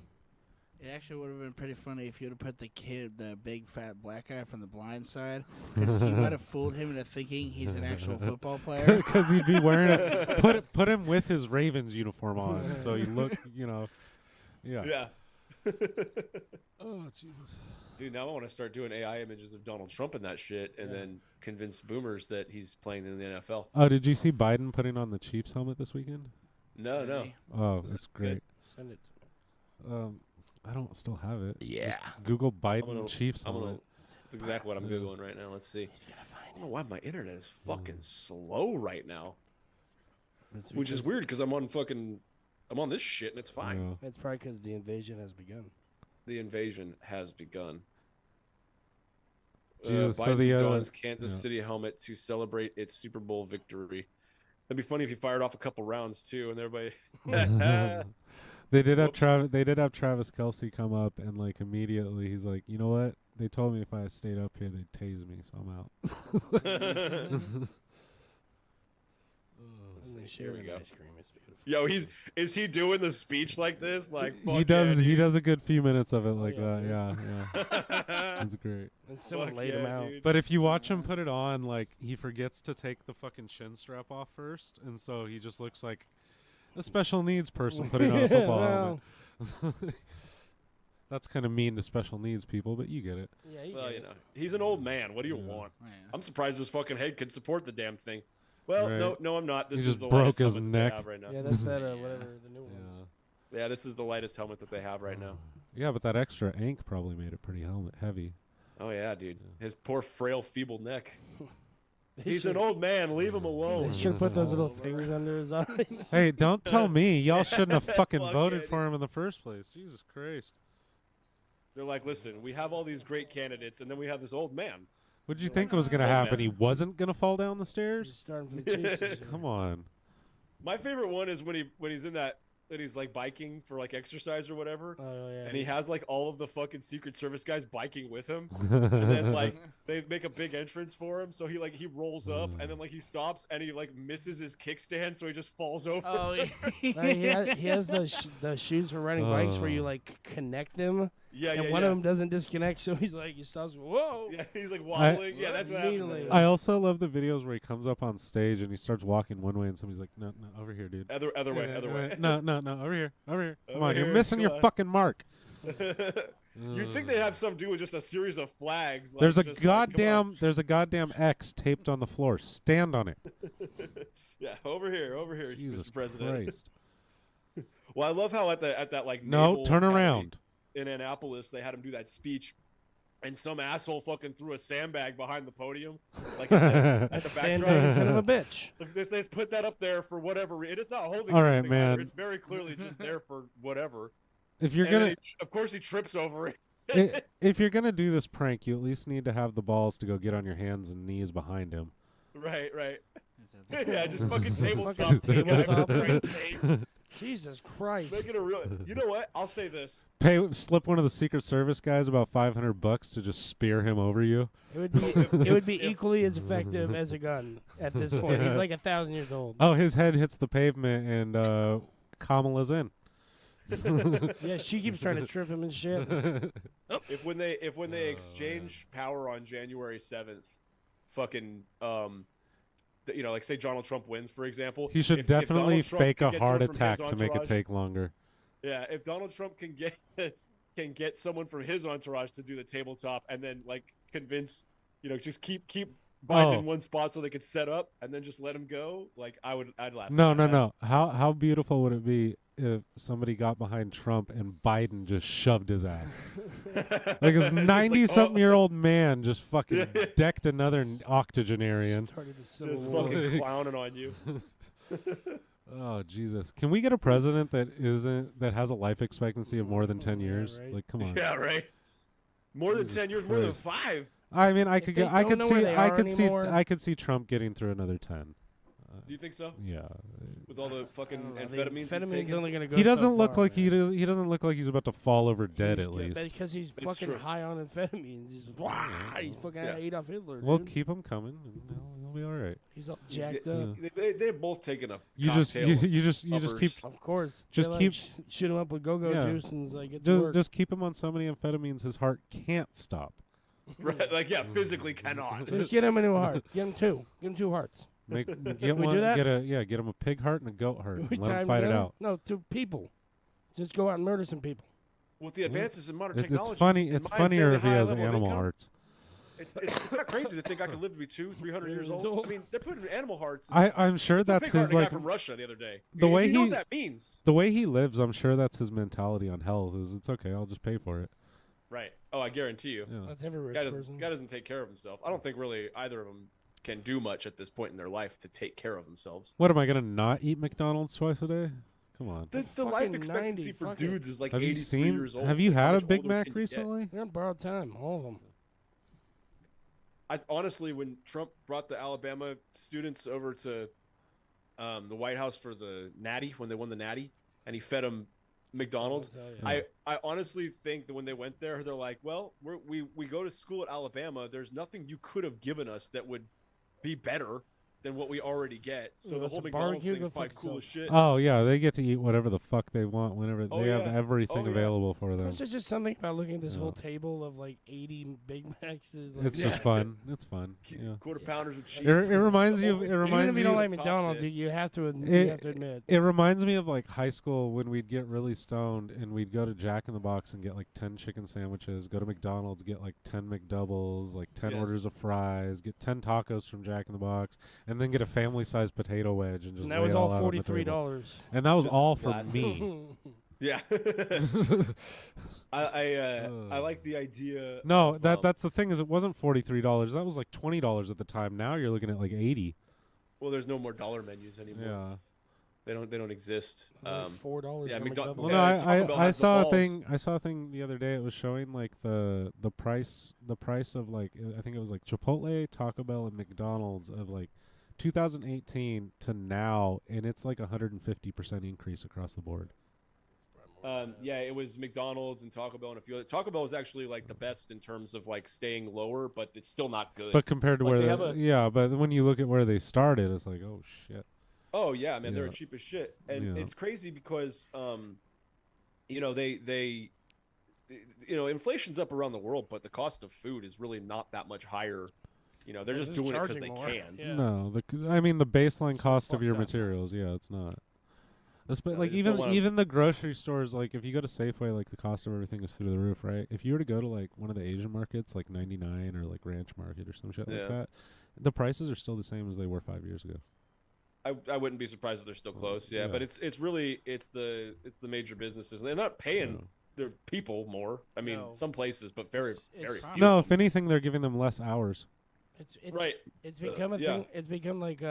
C: It actually would have been pretty funny if you would have put the kid, the big fat black guy from The Blind Side, because you might have fooled him into thinking he's an actual football player.
G: Because he'd be wearing it. Put him with his Ravens uniform on, so you look, yeah.
B: Yeah.
G: Oh Jesus.
B: Dude, now I want to start doing AI images of Donald Trump and that shit, and then convince boomers that he's playing in the NFL.
G: Oh, did you see Biden putting on the Chiefs helmet this weekend?
B: No.
C: Really?
G: Oh, it's great.
D: Send it.
G: I don't still have it.
C: Yeah.
G: Just Google Biden
B: gonna-
G: Chiefs
B: I'm gonna-
G: helmet.
B: That's exactly what I'm googling right now. Let's see. I don't know why my internet is fucking slow right now, which is weird because I'm on this shit and it's fine.
D: It's probably because the invasion has begun.
B: The invasion has begun.
G: Jesus, so
B: Biden
G: the
B: dons Kansas City helmet to celebrate its Super Bowl victory. That'd be funny if he fired off a couple rounds too, and everybody.
G: They did have Travis Kelce come up and like immediately he's like, you know what? They told me if I stayed up here they'd tase me, so I'm out.
D: And they share an ice cream. It's beautiful.
B: Yo, is he doing the speech like this? Like
G: he does a good few minutes of it like that. Yeah. That's great.
D: And someone laid him out.
B: Dude.
G: But if you watch him put it on, like he forgets to take the fucking chin strap off first, and so he just looks like a special needs person putting on a football helmet. That's kind of mean to special needs people, but you get it.
D: Yeah,
B: Well, you know, he's an old man. What do you want? I'm surprised his fucking head can support the damn thing. Well,
G: Right.
B: no, I'm not. This
G: He
B: is
G: just
B: the
G: broke
B: lightest
G: his
B: helmet that they
G: neck.
B: have right now.
D: Yeah, that's that whatever the new ones.
B: Yeah, this is the lightest helmet that they have right now.
G: Yeah, but that extra ink probably made it pretty heavy.
B: Oh yeah, dude. His poor, frail, feeble neck.
D: They
B: He's
D: should-
B: an old man. Leave him alone.
D: They should put those little things under his eyes.
G: Hey, don't tell me. Y'all shouldn't have fucking
B: Fuck
G: voted
B: it.
G: for him in the first place. Jesus Christ.
B: They're like, listen, we have all these great candidates, and then we have this old man.
G: What did you think was going to
B: Old
G: happen?
B: man.
G: He wasn't going to fall down the
D: He's
G: stairs?
D: starting for the Chiefs. this year.
G: Come on.
B: My favorite one is when he's in that he's like biking for like exercise or whatever.
D: Oh yeah.
B: And he has like all of the fucking Secret Service guys biking with him, and then like they make a big entrance for him. So he rolls up, and then like he stops, and he like misses his kickstand, so he just falls over.
C: Oh, yeah.
D: He has the shoes for riding bikes where you like connect them,
B: yeah,
D: and
B: yeah,
D: one
B: yeah.
D: of them doesn't disconnect, so he's like he stops. Whoa.
B: Yeah, he's like wobbling. Yeah, that's what happened.
D: Immediately.
G: I also love the videos where he comes up on stage and he starts walking one way, and somebody's like, no, over here, dude.
B: Other way, other way.
G: No, over here. Come
B: Over
G: on, you're
B: here,
G: missing
B: come
G: your
B: on.
G: fucking mark.
B: You'd think they'd have some do with just a series of flags. Like,
G: There's a
B: just like, come on.
G: goddamn X taped on the floor. Stand on it.
B: Yeah, over here,
G: Jesus
B: Mr. President.
G: Christ.
B: Well, I love how at that like
G: No,
B: Naval
G: turn
B: Academy
G: around.
B: in Annapolis, they had him do that speech, and some asshole fucking threw a sandbag behind the podium, like at the
D: Sandbag son of a
B: backdrop.
D: bitch.
B: Look, they put that up there for whatever. It is not holding.
G: All right,
B: anything either.
G: man.
B: It's very clearly just there for whatever.
G: If you're
B: And then
G: gonna
B: of course, he trips over it.
G: if you're gonna do this prank, you at least need to have the balls to go get on your hands and knees behind him.
B: Right. Yeah, just fucking tabletop.
D: Fucking
B: tabletop.
D: tabletop. Jesus Christ.
B: Make it a real. You know what? I'll say this.
G: Slip one of the Secret Service guys about $500 to just spear him over you.
D: It would be equally as effective as a gun at this point. He's like 1,000 years old.
G: Oh, his head hits the pavement and Kamala's in.
D: Yeah, she keeps trying to trip him and shit.
B: If when they exchange power on January 7th, fucking like say Donald Trump wins, for example.
G: He should
B: if
G: definitely
B: Donald Trump
G: fake
B: can
G: a
B: get
G: heart
B: someone from his
G: attack to make it
B: entourage-
G: take longer.
B: Yeah, if Donald Trump can get someone from his entourage to do the tabletop and then like convince, just keep Biden in one spot so they could set up and then just let him go, like I'd laugh.
G: No. How beautiful would it be if somebody got behind Trump and Biden just shoved his ass? Like this 90-something-year-old man just fucking decked another octogenarian.
D: Started the Civil
B: Just
D: War.
B: fucking clowning on you.
G: Oh Jesus! Can we get a president that has a life expectancy of more than 10 years?
D: right.
G: Like, come on.
B: Yeah, right. More than
G: Jesus
B: 10 years, more than
G: Christ.
B: 5.
G: I mean, I
D: If
G: could
D: they
G: get, I
D: don't
G: could
D: know
G: see,
D: where they
G: I
D: are
G: could see,
D: anymore-
G: I could see Trump getting through another 10.
B: Do you think so?
G: Yeah.
B: With all the
D: I
B: fucking
D: don't know, the
B: amphetamines he's
D: amphetamine's
B: taking?
D: only gonna go
G: He
D: so
G: doesn't look
D: far,
G: like
D: man.
G: he doesn't look like he's about to fall over dead
D: He's
G: at
D: good,
G: least.
D: because he's
B: It's
D: fucking
B: true.
D: high on amphetamines. He's fucking
B: Yeah.
D: Adolf Hitler.
G: Well,
D: dude.
G: keep him coming. And he'll be all right.
D: He's all jacked up.
B: They're both taking a
G: You just
B: cocktail
G: you just
B: uppers.
G: keep
D: Of course.
G: Just
D: They, like,
G: keep-
D: shoot him up with go-go
G: Yeah.
D: juice and like get to work.
G: just keep him on so many amphetamines his heart can't stop.
B: Right, like physically cannot.
D: Just get him a new heart. Get him two. Give him 2 hearts.
G: Get
D: we
G: one.
D: do that?
G: Get him a pig heart and a goat heart.
D: We
G: And let
D: tie
G: him fight it
D: together?
G: out.
D: No, 2 people. Just go out and murder some people.
B: With the advances in modern
G: It's
B: technology,
G: funny.
B: and
G: It's
B: my
G: funnier
B: insanely
G: if he
B: high
G: has
B: level of
G: animal
B: income,
G: hearts.
B: It's not crazy to think I could live to be 200-300 years old. I mean, they're putting animal hearts.
G: I'm sure
B: Put a
G: that's
B: pig heart
G: his
B: in a guy
G: like
B: from Russia the other day.
G: the way
B: you know
G: he-
B: what that means,
G: the way he lives. I'm sure that's his mentality on health. Is it's okay. I'll just pay for it.
B: Right. Oh, I guarantee you.
G: Yeah.
D: That's every rich
B: Guy
D: person.
B: doesn't take care of himself. I don't think really either of them can do much at this point in their life to take care of themselves.
G: What am I gonna not eat McDonald's twice a day? Come on.
B: The life
D: Fucking
B: expectancy
D: 90,
B: for
D: fuck it.
B: dudes is like
G: Have you
B: 83
G: seen?
B: years old.
G: Have you
B: Like, how
G: had a
B: much
G: Big
B: older
G: Mac
B: can you get?
D: We're
G: recently?
D: on borrowed time, all of them.
B: I honestly, when Trump brought the Alabama students over to the White House for the Natty, when they won the Natty, and he fed them McDonald's,
D: I'll tell you.
B: I honestly think that when they went there, they're like, well, we go to school at Alabama. There's nothing you could have given us that would be better than what we already get. So
D: Well,
B: the
D: that's
B: whole
D: a
B: McDonald's
D: barbecue,
B: thing
D: go
B: is probably
D: fuck
B: cool as
D: yourself.
B: shit.
G: Oh yeah, they get to eat whatever the fuck they want whenever
B: Oh,
G: they have
B: yeah.
G: everything
B: Oh, yeah.
G: available for them.
D: There's just something about looking at this whole
G: Yeah.
D: table of like 80 Big Macs. Is like,
G: It's just fun. It's fun. Yeah.
B: Quarter pounders with cheese.
G: It reminds you. It
D: even
G: reminds
D: if you
G: you.
D: don't like
B: Top
D: McDonald's,
B: shit.
D: you have to admit.
G: It reminds me of like high school when we'd get really stoned and we'd go to Jack in the Box and get like 10 chicken sandwiches, go to McDonald's, get like 10 McDoubles, like 10
B: Yes.
G: orders of fries, get 10 tacos from Jack in the Box, and then get a family-sized potato wedge and just
D: And that
G: lay
D: was
G: it
D: all
G: out on the
D: $43.
G: table. And that was
B: Just
G: all for
B: blast it.
G: me.
B: Yeah. I like the idea.
G: No,
B: of,
G: that's the thing is it wasn't $43. That was like $20 at the time. Now you're looking at like 80.
B: well, there's no more dollar menus anymore.
G: Yeah.
B: They don't exist.
D: $4
B: yeah,
D: for
B: McDonald's-
D: McDouble.
G: Well,
B: Yeah,
G: no,
B: Taco Bell
G: I
B: has the
G: saw a
B: balls.
G: thing. I saw a thing the other day. It was showing like the price of like I think it was like Chipotle, Taco Bell, and McDonald's of like 2018 to now, and it's like 150% increase across the board.
B: Yeah, it was McDonald's and Taco Bell and a few other. Taco Bell is actually like the best in terms of like staying lower, but it's still not good.
G: But compared to
B: Like,
G: where
B: they
G: they,
B: have a-
G: yeah, but when you look at where they started, it's like oh shit.
B: oh yeah, man, they're
G: Yeah.
B: cheap as shit, and
G: Yeah.
B: it's crazy because you know inflation's up around the world, but the cost of food is really not that much higher. You know, they're
D: They're
B: just
D: just
B: doing it because
D: charging
B: they
D: more.
B: can.
D: Yeah.
G: No, I mean the baseline
D: So
G: cost of
D: fucked
G: your
D: up.
G: materials. Yeah, it's not. But
B: No,
G: like
B: they just don't
G: even
B: wanna-
G: even the grocery stores, like if you go to Safeway, like the cost of everything is through the roof, right? If you were to go to like one of the Asian markets, like 99 or like Ranch Market or some shit
B: Yeah.
G: like that, the prices are still the same as they were 5 years ago.
B: I wouldn't be surprised if they're still close. Yeah,
G: yeah.
B: but it's the major businesses. They're not paying
G: Yeah.
B: their people more. I mean,
D: No.
B: some places, but very
D: It's-
B: few.
G: No, if anything, they're giving them less hours.
D: It's
B: Right.
D: It's become a
B: yeah.
D: thing. It's become like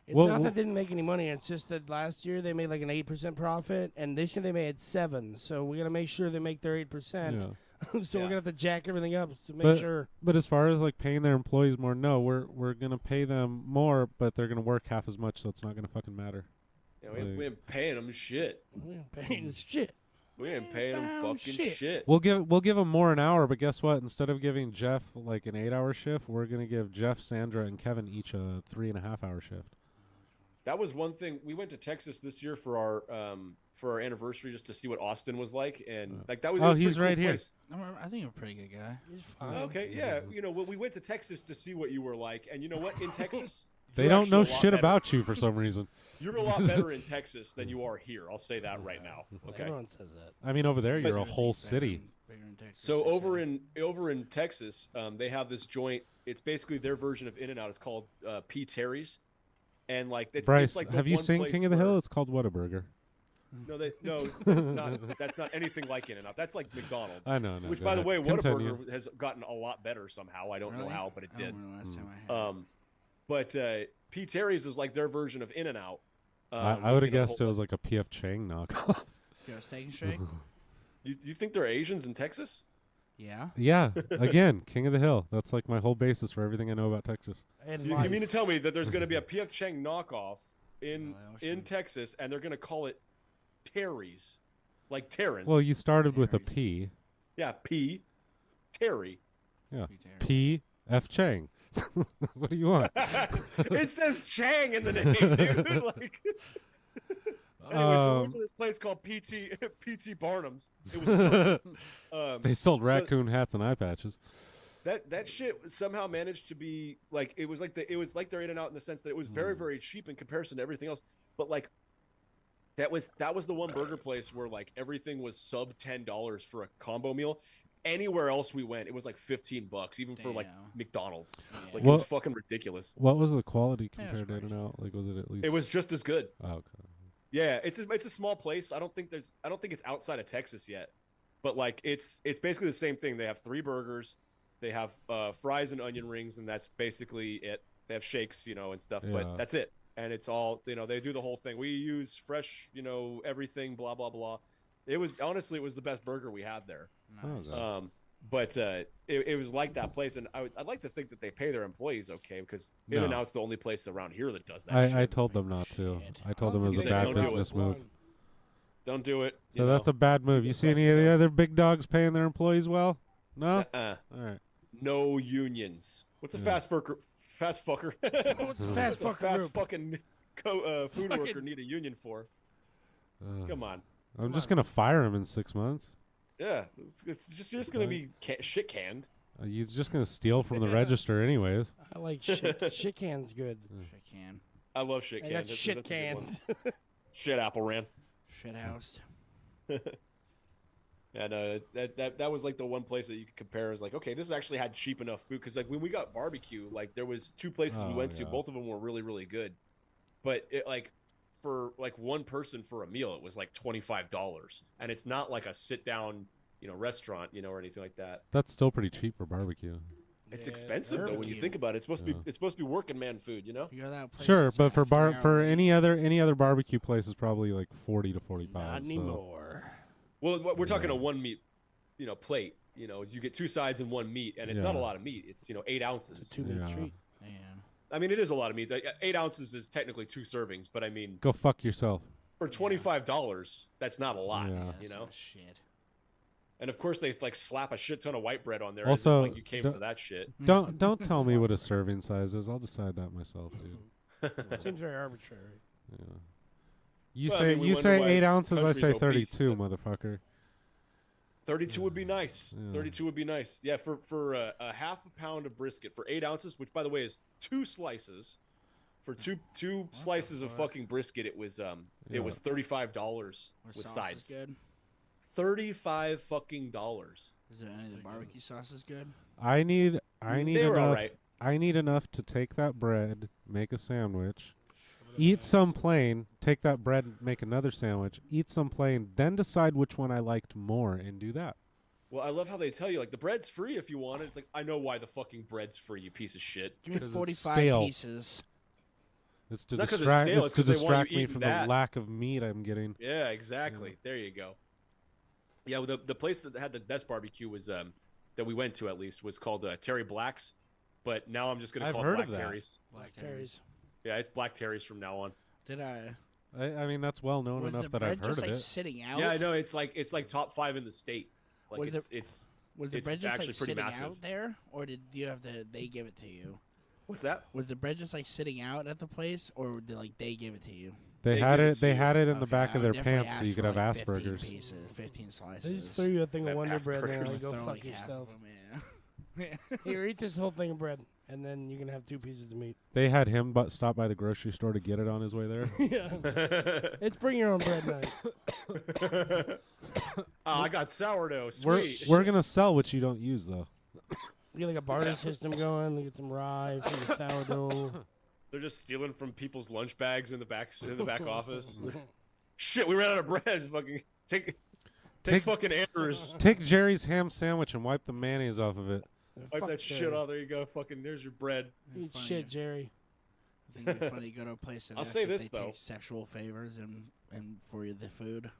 D: It's
G: Well,
D: not
G: well-
D: that they didn't make any money. It's just that last year they made like an 8% profit, and this year they made 7. So we got to make sure they make their 8%.
G: Yeah.
D: So
B: Yeah.
D: we're gonna have to jack everything up to make
G: But-
D: sure.
G: But as far as like paying their employees more, no, we're gonna pay them more, but they're gonna work half as much, so it's not gonna fucking matter.
B: Yeah, we ain't paying them shit.
D: We're paying this shit.
B: We ain't paying them
D: Oh,
B: fucking
D: shit.
B: shit.
G: We'll give them more an hour, but guess what? Instead of giving Jeff like an 8-hour shift, we're gonna give Jeff, Sandra, and Kevin each a 3.5-hour shift.
B: That was one thing. We went to Texas this year for our anniversary just to see what Austin was like, and like that was.
G: Oh,
B: it was a
G: he's
B: pretty cool
G: right here.
B: place.
C: I think you're a pretty good guy.
D: He's fine.
B: Okay, yeah, you know, we went to Texas to see what you were like, and you know what? In Texas,
G: They
B: you're
G: don't
B: actually
G: know
B: a lot
G: shit
B: better.
G: about you for some reason.
B: You're a lot better in Texas than you are here. I'll say that right now. Okay.
D: Everyone says that.
G: I mean, over there you're a
B: But-
G: whole city.
C: Bigger in Texas,
B: So
C: they
B: over in Texas, they have this joint. It's basically their version of In-N-Out. It's called P. Terry's, and like it's
G: Bryce,
B: like the
G: have you
B: one
G: seen
B: place
G: King of the
B: where-
G: Hill? It's called Whataburger.
B: No, that's not anything like In-N-Out. That's like McDonald's.
G: I know.
B: Which,
G: go
B: by the
G: ahead.
B: way,
G: Continue.
B: Whataburger has gotten a lot better somehow. I don't know
C: Really?
B: how, but it
C: I
B: did.
C: don't remember last time I had.
B: But P. Terry's is like their version of In-N-Out.
G: I would have guessed it was like a PF Chang knockoff.
C: You got a steak and shake?
B: You think they're Asians in Texas?
C: Yeah.
G: Yeah, again, King of the Hill. That's like my whole basis for everything I know about Texas.
D: And
B: You
D: life.
B: mean to tell me that there's going to be a P.F. Chang knockoff in
C: No, they all should.
B: Texas, and they're going to call it Terry's, like Terrence?
G: Well, you started with a
C: Terry's.
G: P.
B: yeah, P. Terry.
G: Yeah,
C: P. Terry.
G: P. F. Chang. What do you want?
B: It says Chang in the name, dude. Like. Anyway, so we went to this place called PT Barnum's. It was
G: They sold raccoon hats and eye patches.
B: that shit somehow managed to be like it was like their In-N-Out in the sense that it was very very cheap in comparison to everything else. But like that was the one burger place where like everything was sub $10 for a combo meal. Anywhere else we went, it was like $15, even for like
C: Damn.
B: McDonald's.
C: Yeah.
B: Like
G: Well-
B: it was fucking ridiculous.
G: What was the quality
C: Yeah,
G: compared to
C: it's
G: In-N-Out? Like, was it at least?
B: It was just as good.
G: Oh, okay.
B: Yeah, it's a small place. I don't think it's outside of Texas yet. but like it's basically the same thing. They have 3 burgers, they have fries and onion rings, and that's basically it. They have shakes, and stuff,
G: Yeah.
B: but that's it. And it's all, they do the whole thing. We use fresh, everything, blah blah blah. It was the best burger we had there.
C: Nice.
G: Okay.
B: But it was like that place, and I'd like to think that they pay their employees okay, because
G: No.
B: In-N-Out's the only place around here that does that
G: I
B: shit.
G: told them not to.
C: Shit.
G: I told
D: I
G: them it
D: don't
G: was a
D: think
G: bad
B: they don't do
G: business
B: it.
G: move.
B: Don't do it.
G: So that's a bad move. You see any of the other big dogs paying their employees well? No? All right.
B: No unions. What's a
G: Yeah.
B: fast fucker? Fast fucker.
D: What's the fast
B: What's a
D: fucker
B: fast
D: group?
B: fucking food worker need a union for?
G: Ugh.
B: Come on.
G: I'm just going to fire him in 6 months.
B: Yeah, you're just gonna be shit canned.
G: He's just going to steal from the register anyways.
D: I like shit. Shit can's good.
C: Shit can.
B: I love shit
D: Hey,
B: canned.
D: that's shit
B: a good
D: can.
B: one. Shit apple ran.
C: Shit house.
B: And that was like the one place that you could compare. Is like, okay, this actually had cheap enough food, because like when we got barbecue, like there was 2 places we
G: Oh,
B: went to,
G: yeah.
B: both of them were really really good, but it like for like one person for a meal, it was like $25, and it's not like a sit down restaurant or anything like that.
G: That's still pretty cheap for barbecue.
B: It's
D: Yeah,
B: expensive though when you
D: barbecue.
B: think about it. It's supposed to
G: Yeah.
B: be working man food,
C: You go to that place
G: Sure,
C: that's
G: but
C: like
G: for
C: a 3-hour
G: for
C: wait.
G: any other barbecue place is probably like 40 to 45.
D: Not
G: so-
D: anymore.
B: Well, we're talking
G: Yeah.
B: a 1 meat, plate. You get 2 sides and 1 meat, and it's not a
G: Yeah.
B: lot of meat. It's 8 ounces.
D: It's a 2 meat
G: Yeah.
D: treat.
C: Yeah.
B: I mean, it is a lot of meat. 8 ounces is technically 2 servings, but I mean,
G: Go fuck yourself.
B: for $25, that's not a lot.
G: Yeah.
C: That's
B: You know.
C: not shit.
B: And of course, they like slap a shit ton of white bread on there.
G: Also,
B: as if, like, you came
G: the-
B: for that shit.
G: Don't tell me what a serving size is. I'll decide that myself, dude.
D: It seems very arbitrary.
G: Yeah. You
B: Well, I
G: say
B: mean, we
G: you
B: wonder
G: say
B: why
G: 8 ounces. I
B: countries
G: say
B: go beef,
G: 32,
B: but-
G: motherfucker.
B: 32 would be nice.
G: Yeah.
B: 32 would be nice. Yeah, for a half a pound of brisket for 8 ounces, which by the way is 2 slices. For two slices of
C: fuck?
B: fucking brisket, it was
G: Yeah.
B: $35
C: What
B: with
C: sauce
B: sides.
C: is good?
B: $35 fucking dollars.
C: Is there any of the barbecue sauces good?
G: I need
B: They were
G: enough.
B: alright.
G: I need enough to take that bread, make a sandwich, eat some plain, take that bread, make another sandwich, eat some plain, then decide which one I liked more and do that.
B: Well, I love how they tell you like the bread's free if you want it. It's like, I know why the fucking bread's free, you piece of shit.
C: Give me
G: 'Cause it's
C: 45
G: stale.
C: pieces.
G: It's to
B: Not 'cause it's
G: distract.
B: stale,
G: It's
B: it's
G: to
B: 'cause they want you
G: distract me
B: eating
G: from
B: that.
G: the lack of meat I'm getting.
B: Yeah, exactly. There you go. Yeah, well, the place that had the best barbecue was that we went to at least was called Terry Black's, but now I'm just gonna
G: I've
B: call
G: heard
B: it
G: of
B: Black
G: that.
B: Terry's.
C: Black
D: Terry's.
B: Yeah, it's Black Terry's from now on.
C: Did I?
G: I mean, that's well known
C: Was
G: enough
C: the
G: that
C: bread
G: I've heard
C: just
G: of
C: like
G: it.
C: sitting out?
B: Yeah, I know it's like top 5 in the state. Like
C: Was
B: it's
C: Was the
B: it's
C: bread just
B: actually
C: like
B: pretty
C: sitting
B: massive.
C: out there, or did you have to? They give it to you?
B: what's that?
C: Was the bread just like sitting out at the place, or did like they give it to you?
G: They
B: They
G: had
B: give it
G: it.
B: to
G: They
B: you.
G: had it in the
C: Okay,
G: back
C: I
G: of
C: would
G: their
C: definitely
G: pants, so
C: ask
G: you could
C: for,
G: have
C: like, 15
G: Asperger's.
C: pieces, 15 slices.
D: They just throw you a thing of
B: Have
D: Wonder Bread and they're
B: Asperger's.
D: like, go
C: Throw,
D: fuck
C: like, half
D: yourself.
C: of 'em, yeah.
D: Here, eat this whole thing of bread, and then you can have 2 pieces of meat.
G: They had him but stop by the grocery store to get it on his way there.
D: Yeah. It's bring your own bread night.
B: I got sourdough.
G: we're
B: Sweet.
G: we're gonna sell what you don't use though.
D: You get like a barter system going. You get some rye for your sourdough.
B: They're just stealing from people's lunch bags in the back office. Shit, we ran out of bread. Fucking take
G: Take-
B: fucking Andrews.
G: Take Jerry's ham sandwich and wipe the mayonnaise off of it.
B: Wipe
D: Fuck
B: that shit
D: Jerry.
B: off. There you go. Fucking there's your bread.
D: Eat
C: Funny.
D: shit, Jerry.
C: I think it'd be funny to go to a place and
B: I'll
C: ask
B: say
C: if
B: this,
C: they
B: though.
C: take sexual favors and for the food,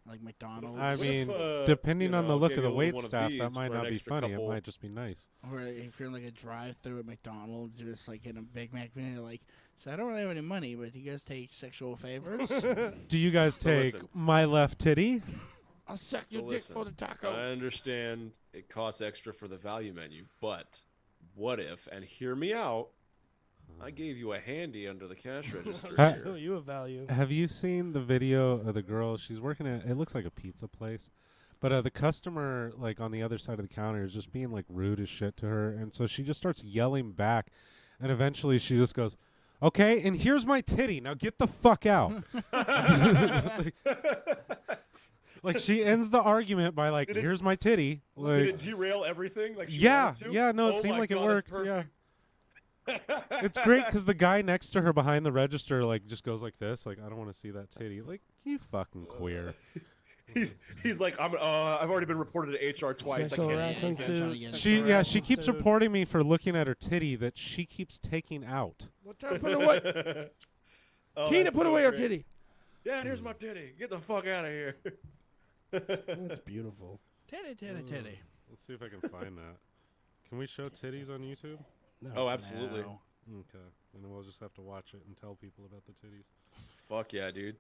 C: like McDonald's.
G: I
B: What
G: mean,
B: if,
G: depending
B: you
G: on the
B: know,
G: look
B: gave
G: of
B: you
G: the
B: a
G: wait
B: little one of
G: staff,
B: these
G: that might
B: for
G: not
B: an
G: be
B: extra
G: funny.
B: couple-
G: It might just be nice.
C: Or if you're in like a drive-through at McDonald's, you're just like in a Big Mac menu, you're like, so I don't really have any money, but do you guys take sexual favors?
G: Do you guys
B: So
G: take
B: listen.
G: my left titty?
D: I'll suck your
B: So
D: dick
B: listen,
D: for the taco.
B: I understand it costs extra for the value menu, but what if, and hear me out, I gave you a handy under the cash register
G: Ha-
B: here.
D: You have value.
G: Have you seen the video of the girl? She's working at. It looks like a pizza place, but the customer, like on the other side of the counter, is just being like rude as shit to her, and so she just starts yelling back, and eventually she just goes, "Okay, and here's my titty. Now get the fuck out." like she ends the argument by like,
B: Did it-
G: "Here's my titty."
B: Did
G: Like,
B: it derail everything? Like she
G: yeah,
B: wanted to?
G: yeah, no, it
B: Oh
G: seemed
B: my
G: like it
B: God,
G: worked.
B: that's
G: Yeah.
B: perfect.
G: It's great because the guy next to her behind the register like just goes like this, like I don't want to see that titty. Like you fucking queer.
B: He's like, I've already been reported to HR twice.
D: Sexual
B: I
D: harassment
B: can't.
C: trying to
D: suit.
C: get
G: She
D: sexual
G: yeah she
D: harassment
G: keeps
D: suit.
G: reporting me for looking at her titty that she keeps taking out.
D: What time? Put away.
B: Oh,
D: Tina,
B: that's
D: put
B: so
D: away her
B: great.
D: titty.
B: Dad, here's my titty. Get the fuck out of here.
D: That's beautiful.
C: Titty, titty, titty.
G: Let's see if I can find that. Can we show titties on YouTube?
D: No.
B: Oh, absolutely.
C: No.
G: Okay, and then we'll just have to watch it and tell people about the titties.
B: Fuck yeah, dude.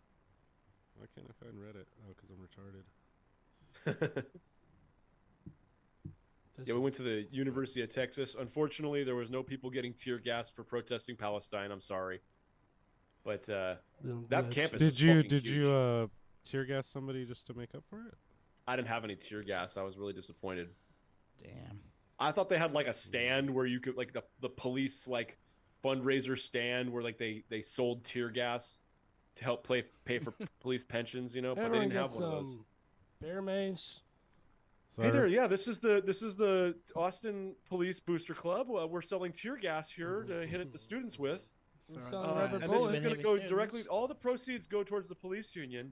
G: Why can't I find Reddit? Oh, because I'm retarded.
B: Yeah, we went to the University of Texas. Unfortunately, there was no people getting tear gassed for protesting Palestine. I'm sorry, but that campus.
G: Did
B: is
G: you
B: fucking huge.
G: tear gas somebody just to make up for it?
B: I didn't have any tear gas. I was really disappointed.
C: Damn.
B: I thought they had like a stand where you could like the police like fundraiser stand where like they sold tear gas to help pay for police pensions, you know, but they
D: Everyone
B: didn't have
D: gets
B: one of those.
D: bear mace.
G: So
B: Hey
G: I-
B: there, yeah, this is the Austin Police Booster Club. We're selling tear gas here to hit at the students with,
D: selling rubber
B: and this
D: bullets.
B: is going to go directly. All the proceeds go towards the police union.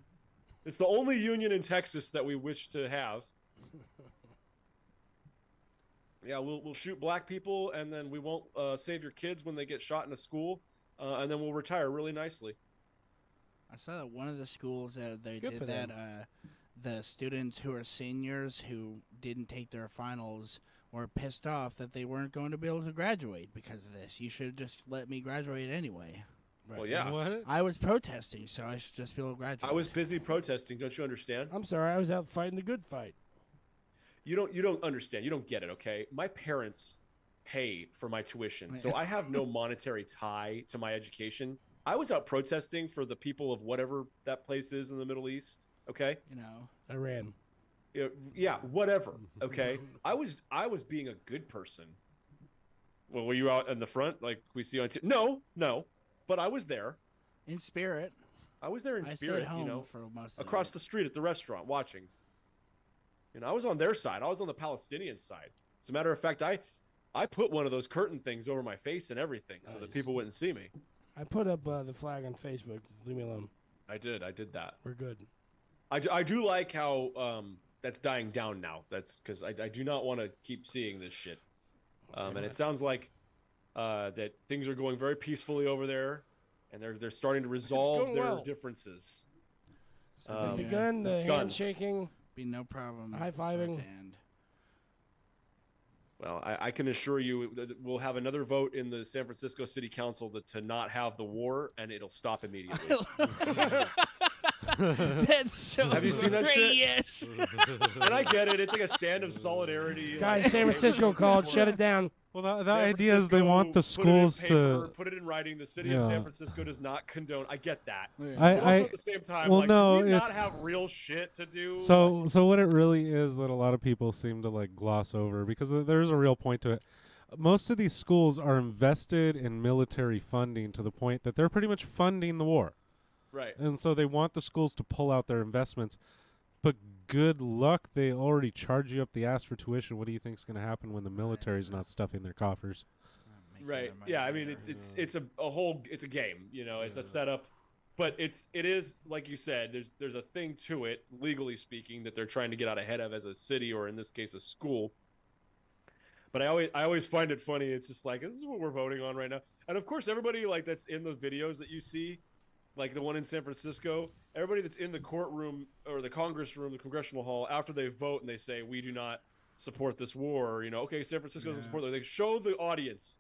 B: It's the only union in Texas that we wish to have. Yeah, we'll shoot black people, and then we won't save your kids when they get shot in a school, and then we'll retire really nicely.
C: I saw that one of the schools they
D: Good
C: did
D: for
C: that.
D: them.
C: The students who are seniors who didn't take their finals were pissed off that they weren't going to be able to graduate because of this. You should have just let me graduate anyway.
B: Well, yeah,
G: What?
C: I was protesting, so I should just be able to graduate.
B: I was busy protesting. Don't you understand?
D: I'm sorry, I was out fighting the good fight.
B: You don't understand. You don't get it, okay? My parents pay for my tuition, so I have no monetary tie to my education. I was out protesting for the people of whatever that place is in the Middle East, okay?
C: You know.
D: Iran.
B: Yeah, whatever, okay? I was being a good person. Well, were you out in the front like we see on No, but I was there.
C: In spirit.
B: I was there in
C: I
B: spirit,
C: stayed home
B: you know,
C: for most of
B: across the street at the restaurant watching. You know, I was on their side. I was on the Palestinian side. As a matter of fact, I put one of those curtain things over my face and everything so that
D: Nice.
B: people wouldn't see me.
D: I put up the flag on Facebook. Leave me alone.
B: I did that.
D: We're good.
B: I do like how that's dying down now. That's because I do not want to keep seeing this shit. And it sounds like that things are going very peacefully over there, and they're starting to resolve
D: going
B: their
D: well.
B: differences.
C: So
D: They've
C: yeah,
D: begun the
B: guns.
D: handshaking.
C: be no problem.
D: High-fiving.
C: And
B: Well, I can assure you that we'll have another vote in the San Francisco City Council to not have the war, and it'll stop immediately.
C: that's so
B: Have you seen that shit?
C: Yes.
B: And I get it; it's like a stand of solidarity.
D: Guys, San Francisco called. Shut it down.
G: Well, the
B: San
G: idea is they
B: Francisco
G: want the
B: put it in
G: schools
B: paper,
G: to.
B: put it in writing. The city of
G: Yeah.
B: San Francisco does not condone. I get that. But also
G: I
B: at the same time,
G: well,
B: like,
G: no,
B: do we not
G: it's-
B: have real shit to do?
G: So what it really is that a lot of people seem to like gloss over because there's a real point to it. Most of these schools are invested in military funding to the point that they're pretty much funding the war.
B: Right.
G: And so they want the schools to pull out their investments. But good luck, they already charge you up the ass for tuition. What do you think is going to happen when the military's not stuffing their coffers?
B: Right. Yeah. I mean, it's a game. You know, it's a setup, but it is like you said. There's a thing to it, legally speaking, that they're trying to get out ahead of as a city, or in this case, a school. But I always find it funny. It's just like, this is what we're voting on right now. And of course, everybody like that's in the videos that you see, like the one in San Francisco, everybody that's in the courtroom or the Congress room, the Congressional Hall, after they vote and they say, we do not support this war, or, you know, okay, San Francisco doesn't support it. They show the audience,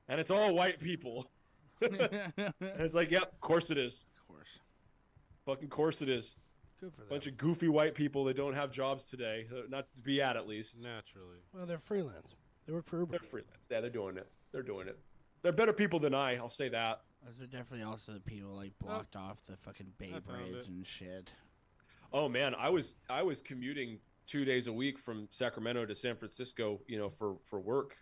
B: and it's all white people. And it's like, yep, of course it is.
C: Of course.
B: Fucking course it is.
D: Good for them.
B: Bunch of goofy white people that don't have jobs today. Not to be at least.
G: Naturally.
D: Well, they're freelance. They work for Uber.
B: They're freelance. Yeah, they're doing it. They're better people than I'll say that.
C: Those are definitely also the people like blocked off the fucking Bay
G: I found
C: Bridge
G: it.
C: and shit.
B: Oh man, I was commuting 2 days a week from Sacramento to San Francisco, you know, for work.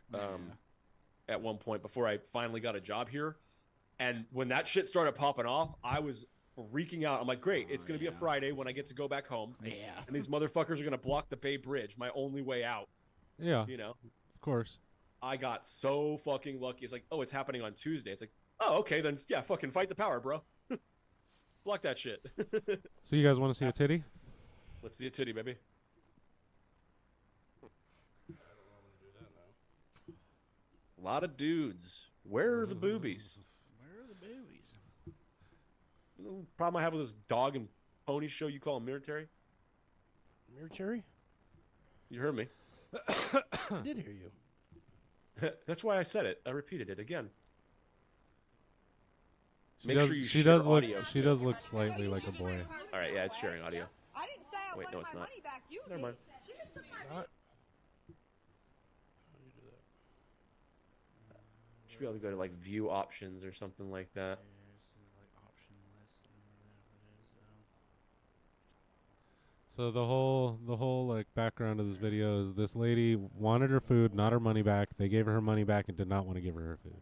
B: At one point before I finally got a job here, and when that shit started popping off, I was freaking out. I'm like, great, it's gonna be a Friday when I get to go back home,
C: Yeah.
B: and these motherfuckers are gonna block the Bay Bridge, my only way out.
G: Yeah,
B: You know,
G: of course.
B: I got so fucking lucky. It's like, oh, it's happening on Tuesday. It's like, oh, okay, then yeah, fucking fight the power, bro. Block that shit.
G: So you guys want to see a titty?
B: Let's see a titty, baby. A lot of dudes. Where are the boobies?
C: Where are the boobies?
B: You know, the problem I have with this dog and pony show you call military?
D: Military?
B: You heard me.
D: I did hear you.
B: That's why I said it. I repeated it again.
G: She
B: Make
G: does,
B: sure you
G: she
B: share
G: does look.
B: audio.
G: She does look slightly like a boy.
B: All right, yeah, it's sharing audio.
I: I didn't say I
B: Wait,
I: wanted
B: no, it's
I: my
B: not.
I: money back. You
B: Never
I: did.
B: mind.
I: She just took my
D: Not.
B: Should be able to go to like view options or something like that.
G: So the whole like background of this video is this lady wanted her food, not her money back. They gave her money back and did not want to give her food.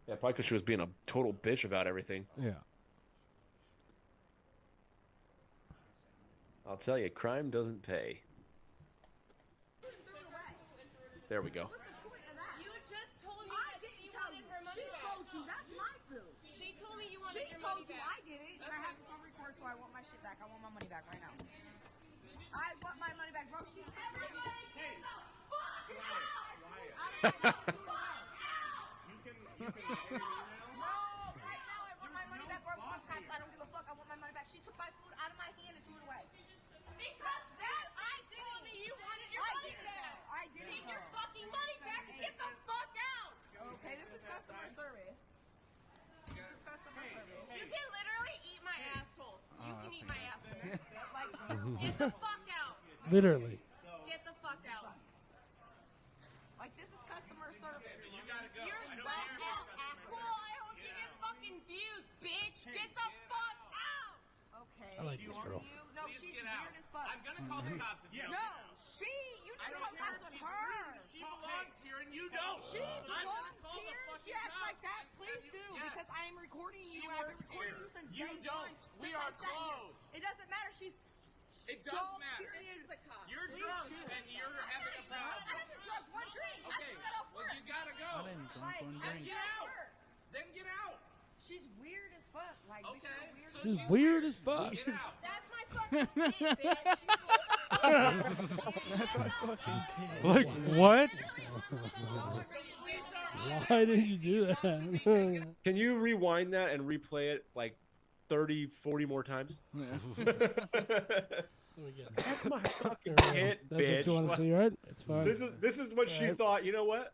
B: Yeah, probably because she was being a total bitch about everything.
G: Yeah.
B: I'll tell you, crime doesn't pay. There we go.
J: You just told me
I: I
J: that
I: didn't
J: she
I: tell
J: wanted
I: you.
J: her money
I: She
J: back.
I: told you. That's my food.
J: She told me you wanted
I: She
J: your
I: told
J: money
I: you
J: back.
I: I did it, and I have this on record, so I want my shit back. I want my money back right now. I want my money back, bro. She everybody get the fuck out! No, right now I want my money back, or one time I don't give a fuck. I want my money back. She took my food out of my hand and threw it away.
J: Because that I told me you wanted your money back.
I: I didn't.
J: Take your fucking money back and get the fuck out.
I: Okay, this is customer service. This is customer service.
J: You can literally eat my asshole. You can eat my asshole.
I: Like,
J: Get the fuck out.
D: Literally.
J: Get the fuck out.
I: like this is customer service.
J: You're so cool. I hope you get fucking views, bitch. Get the fuck out.
I: Okay.
D: I like this girl.
I: No, she's weird as fuck.
K: I'm gonna call the cops if you don't.
I: No, you need to come back with her.
K: She belongs here and you don't.
I: She
K: I'm gonna
I: belongs
K: call the
I: here. She
K: fucking
I: acts
K: cops.
I: like that. Please do,
K: Yes.
I: because I am recording
K: She
I: you. I've been
K: works
I: recording
K: here.
I: you since
K: You
I: day
K: don't.
I: one.
K: We
I: since I
K: are
I: sat here.
K: closed.
I: It doesn't matter. She's
K: It does
I: so
K: matter.
I: period.
J: This is the cop.
K: You're
I: Please
K: drunk
I: do.
K: and you're having a
I: I
K: problem.
I: haven't drunk one drink. I
K: Okay,
I: just got off
K: well
I: work.
K: you gotta go.
C: I didn't drink
I: Like,
C: one
I: I
C: drink.
K: Get
I: got off
K: out.
I: work.
K: Then get out.
I: She's weird as fuck. Like, bitch,
K: Okay.
I: you're weird
K: So
I: as
D: She's
K: she's
D: weird as fuck.
K: Get out.
J: That's my fucking shit, bitch.
G: Like what?
D: Why did you do that?
B: Can you rewind that and replay it like 30, 40 more times? That's my fucking hit,
D: That's
B: bitch.
D: what you want to see, right? It's fine.
B: This is what she
D: Alright.
B: thought. You know what?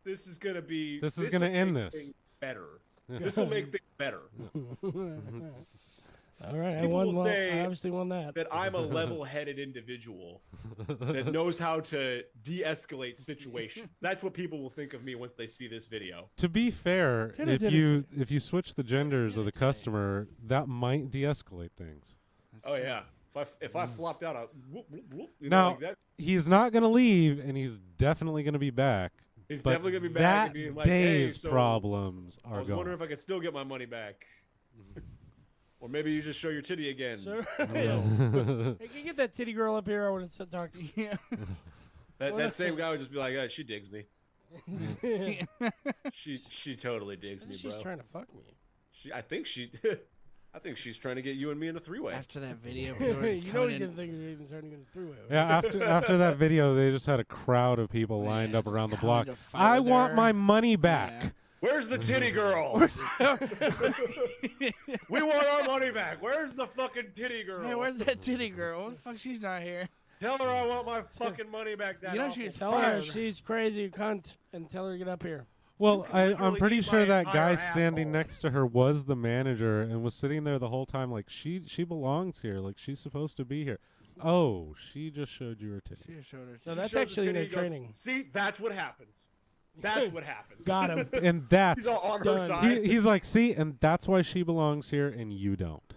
B: This is gonna be.
G: This is gonna
B: will
G: end
B: make
G: this.
B: things better. This will make things better.
D: All right, I
B: People
D: won.
B: will
D: Well,
B: say
D: I obviously won that.
B: That I'm a level-headed individual that knows how to de-escalate situations. That's what people will think of me once they see this video.
G: To be fair, if you switch the genders of the customer, that might de-escalate things.
B: Oh yeah. If I flopped out, whoop, whoop, whoop, you know,
G: Now
B: like that,
G: he's not going to leave, and he's definitely going to be back.
B: he's
G: but
B: definitely gonna be back
G: that
B: and being like, "Hey,
G: day's
B: so
G: problems
B: I
G: are
B: was
G: gone.
B: wondering if I could still get my money back." Or maybe you just show your titty again.
D: Sir, hey, can you get that titty girl up here? I want to talk to you.
B: That same guy would just be like, "She digs me. she totally digs me, bro."
D: She's trying to fuck me.
B: I think she's trying to get you and me in a three-way.
C: After that video,
D: You know he's gonna think he's even trying to get a three-way.
G: Yeah, after that video, they just had a crowd of people lined up around the block.
C: to fight
G: I
C: with
G: want
C: her.
G: my money back.
C: Yeah.
B: Where's the titty girl? We want our money back. Where's the fucking titty girl?
C: Hey, where's that titty girl? What the fuck? She's not here.
B: Tell her I want my fucking money back. That
C: You know
B: awful
C: she's
D: Tell her
C: fired.
D: she's crazy, cunt, and tell her to get up here.
G: Well, I'm
B: literally
G: pretty
B: eat
G: sure
B: my
G: that guy
B: entire
G: standing
B: asshole.
G: next to her was the manager and was sitting there the whole time like she belongs here, like she's supposed to be here. Oh, she just showed you her titty.
C: She just showed her.
D: No,
B: She
D: that's
B: shows the
D: actually in
B: titty,
D: their
B: he goes,
D: training.
B: See, that's what happens. That's what happens.
D: Got him.
G: And that's
B: He's all on her
D: Done.
B: side.
G: he's like, see, and that's why she belongs here and you don't.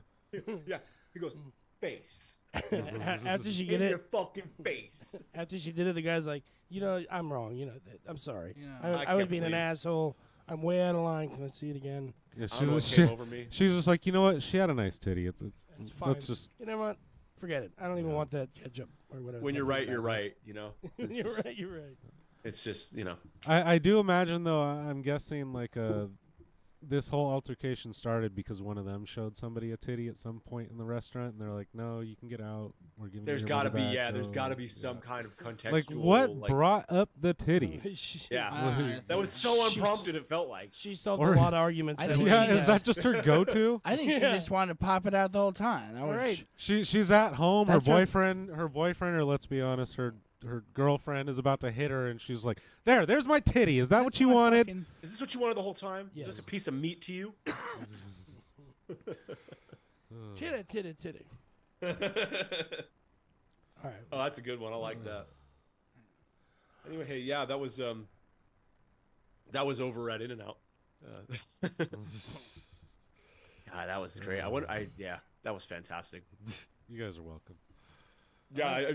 B: Yeah. He goes, face.
D: After she
B: In
D: get
B: your
D: it,
B: fucking face.
D: after she did it, the guy's like, you know, I'm wrong. You know, I'm sorry.
C: Yeah.
B: I
D: I was
B: can't
D: being an
B: believe-
D: asshole. I'm way out of line. Can I see it again?
G: Yeah,
B: I don't know what
G: she's,
B: came over me.
G: she's just like, you know what? She had a nice titty. It's
D: It's fine.
G: let's just
D: You know what? Forget it. I don't even want that ketchup or whatever.
B: When
D: the
B: you're
D: fuck
B: right,
D: is
B: you're
D: that.
B: right. You know. It's
D: You're
B: just-
D: right. You're right.
B: It's just, you know.
G: I do imagine though. I'm guessing like this whole altercation started because one of them showed somebody a titty at some point in the restaurant, and they're like, "No, you can get out. We're giving
B: There's
G: you
B: got to
G: money
B: be,
G: back."
B: there's
G: Oh,
B: got to be some kind of contextual.
G: Like, what brought up the titty?
B: Yeah, that was so unprompted. It felt like
D: she solved
G: Or-
D: a lot of arguments. that
G: Yeah,
D: way.
G: is that just her go-to?
C: I think she just wanted to pop it out the whole time. That was
D: Right.
G: She's at home.
C: That's
G: her
C: her-
G: boyfriend, or let's be honest, her girlfriend is about to hit her, and she's like, "There's my titty. Is that what you wanted?"
B: Is this what you wanted the whole time?
D: Yes.
B: Is this a piece of meat to you?
D: Titty. All right.
B: Oh, that's a good one. I like that. Anyway, hey, yeah, that was over at In-N-Out. God, that was great. That was fantastic.
G: You guys are welcome.
B: Yeah,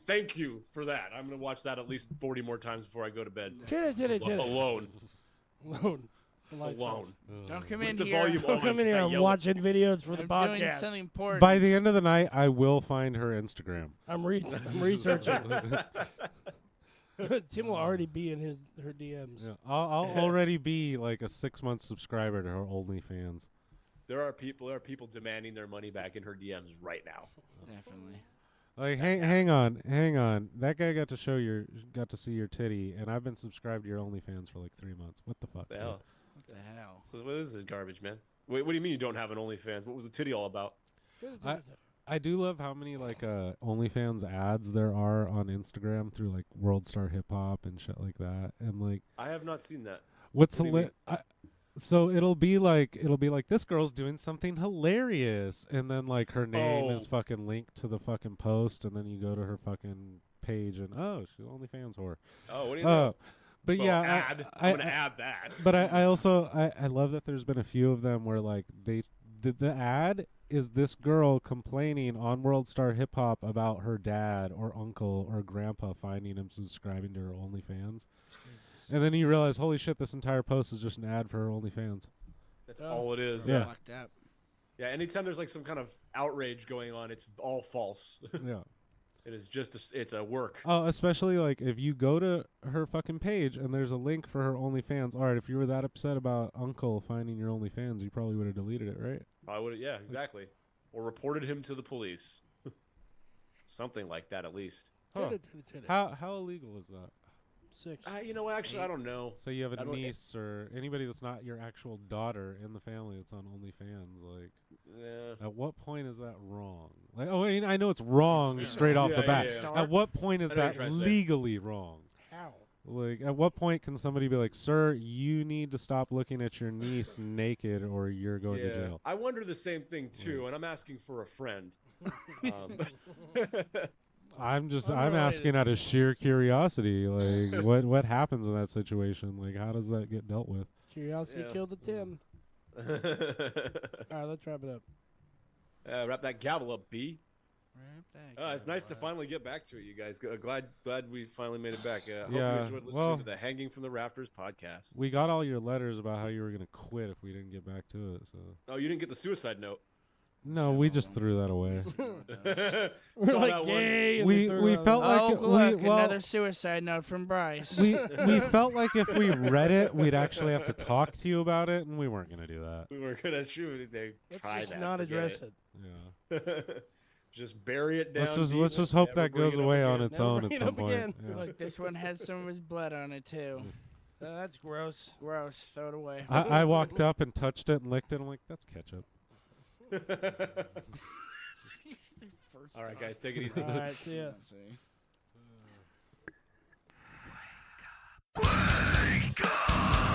B: thank you for that. I'm gonna watch that at least 40 more times before I go to bed.
D: Titty.
B: Alone.
D: Alone. The lights off.
B: Alone.
C: Don't come
B: With
C: in
B: the
C: here.
B: volume
D: Don't
B: on,
D: come in here.
B: I
D: I'm
B: yell-
D: watching videos for the
C: I'm doing
D: podcast.
C: something important.
G: By the end of the night, I will find her Instagram.
D: I'm researching. Tim will already be in her DMs.
G: Yeah, I'll already be like a 6-month subscriber to her OnlyFans.
B: There are people demanding their money back in her DMs right now.
C: Definitely.
G: Like, hang on. That guy got to see your titty, and I've been subscribed to your OnlyFans for like 3 months. What the fuck?
B: The hell?
C: What the hell?
B: So what is this garbage, man? Wait, what do you mean you don't have an OnlyFans? What was the titty all about?
G: I do love how many like OnlyFans ads there are on Instagram through like World Star Hip Hop and shit like that, and like
B: I have not seen that.
G: what's
B: What do you mean?
G: so it'll be like this girl's doing something hilarious, and then like her name is fucking linked to the fucking post, and then you go to her fucking page and she's OnlyFans whore.
B: Oh, what do you know?
G: But
B: Well,
G: yeah,
B: I'm gonna add that.
G: But I also love that there's been a few of them where like the ad is this girl complaining on World Star Hip Hop about her dad or uncle or grandpa finding him subscribing to her OnlyFans. And then you realize, holy shit, this entire post is just an ad for her OnlyFans.
B: That's all it is.
G: Yeah.
C: Fucked up.
B: Yeah, anytime there's like some kind of outrage going on, it's all false.
G: Yeah.
B: It is just it's a work.
G: Oh, especially like if you go to her fucking page and there's a link for her OnlyFans. All right, if you were that upset about uncle finding your OnlyFans, you probably would have deleted it, right?
B: I would, yeah, exactly. Or reported him to the police. Something like that, at least.
G: Huh. How illegal is that?
D: 6.
B: You know, actually, I don't know.
G: So you have
B: I
G: a
B: don't-
G: niece or anybody that's not your actual daughter in the family that's on OnlyFans. Like,
B: Yeah.
G: at what point is that wrong? Like, I mean, I know it's wrong straight off the
B: Yeah,
G: bat.
B: yeah, yeah.
G: At what point is
B: I know what
G: that
B: you're trying to say.
G: legally wrong?
D: How?
G: Like, at what point can somebody be like, "Sir, you need to stop looking at your niece naked, or you're going to jail"?
B: I wonder the same thing too, and I'm asking for a friend.
G: I'm
D: Unrelated.
G: asking out of sheer curiosity, like, what happens in that situation? Like, how does that get dealt with?
D: Curiosity
B: Yeah.
D: killed the Tim. All right, let's wrap it up.
B: Wrap that gavel up, B.
C: Wrap that
B: It's nice to finally get back to it, you guys. Glad we finally made it back. Hope
G: Yeah,
B: you enjoyed listening to the Hanging from the Rafters podcast.
G: We got all your letters about how you were gonna quit if we didn't get back to it. So
B: Oh, you didn't get the suicide note.
G: no, we just threw that away.
D: We're
B: Saw
D: like
B: that one.
D: gay. and
G: we
D: they threw
G: we
D: it out.
G: felt like
C: Oh, look,
G: well,
C: another suicide note from Bryce.
G: we felt like if we read it, we'd actually have to talk to you about it, and we weren't gonna do that.
B: We were gonna shoot. They
D: Let's
B: try
D: just
B: that.
D: not
B: forget
D: address it.
G: Yeah.
B: Just bury it down.
G: Let's just hope
B: never
G: that
B: bring
G: goes
B: it up
G: away on
B: again.
G: its
D: Never
G: own
D: bring
G: at
D: it
G: some
D: up
G: point.
D: again.
G: Yeah.
C: Look, this one has some of his blood on it too.
D: That's gross.
C: Gross. Throw it away.
G: I walked up and touched it and licked it. I'm like, that's ketchup.
B: All right, guys, take it easy.
D: All right, see ya.
C: See.
A: Wake up!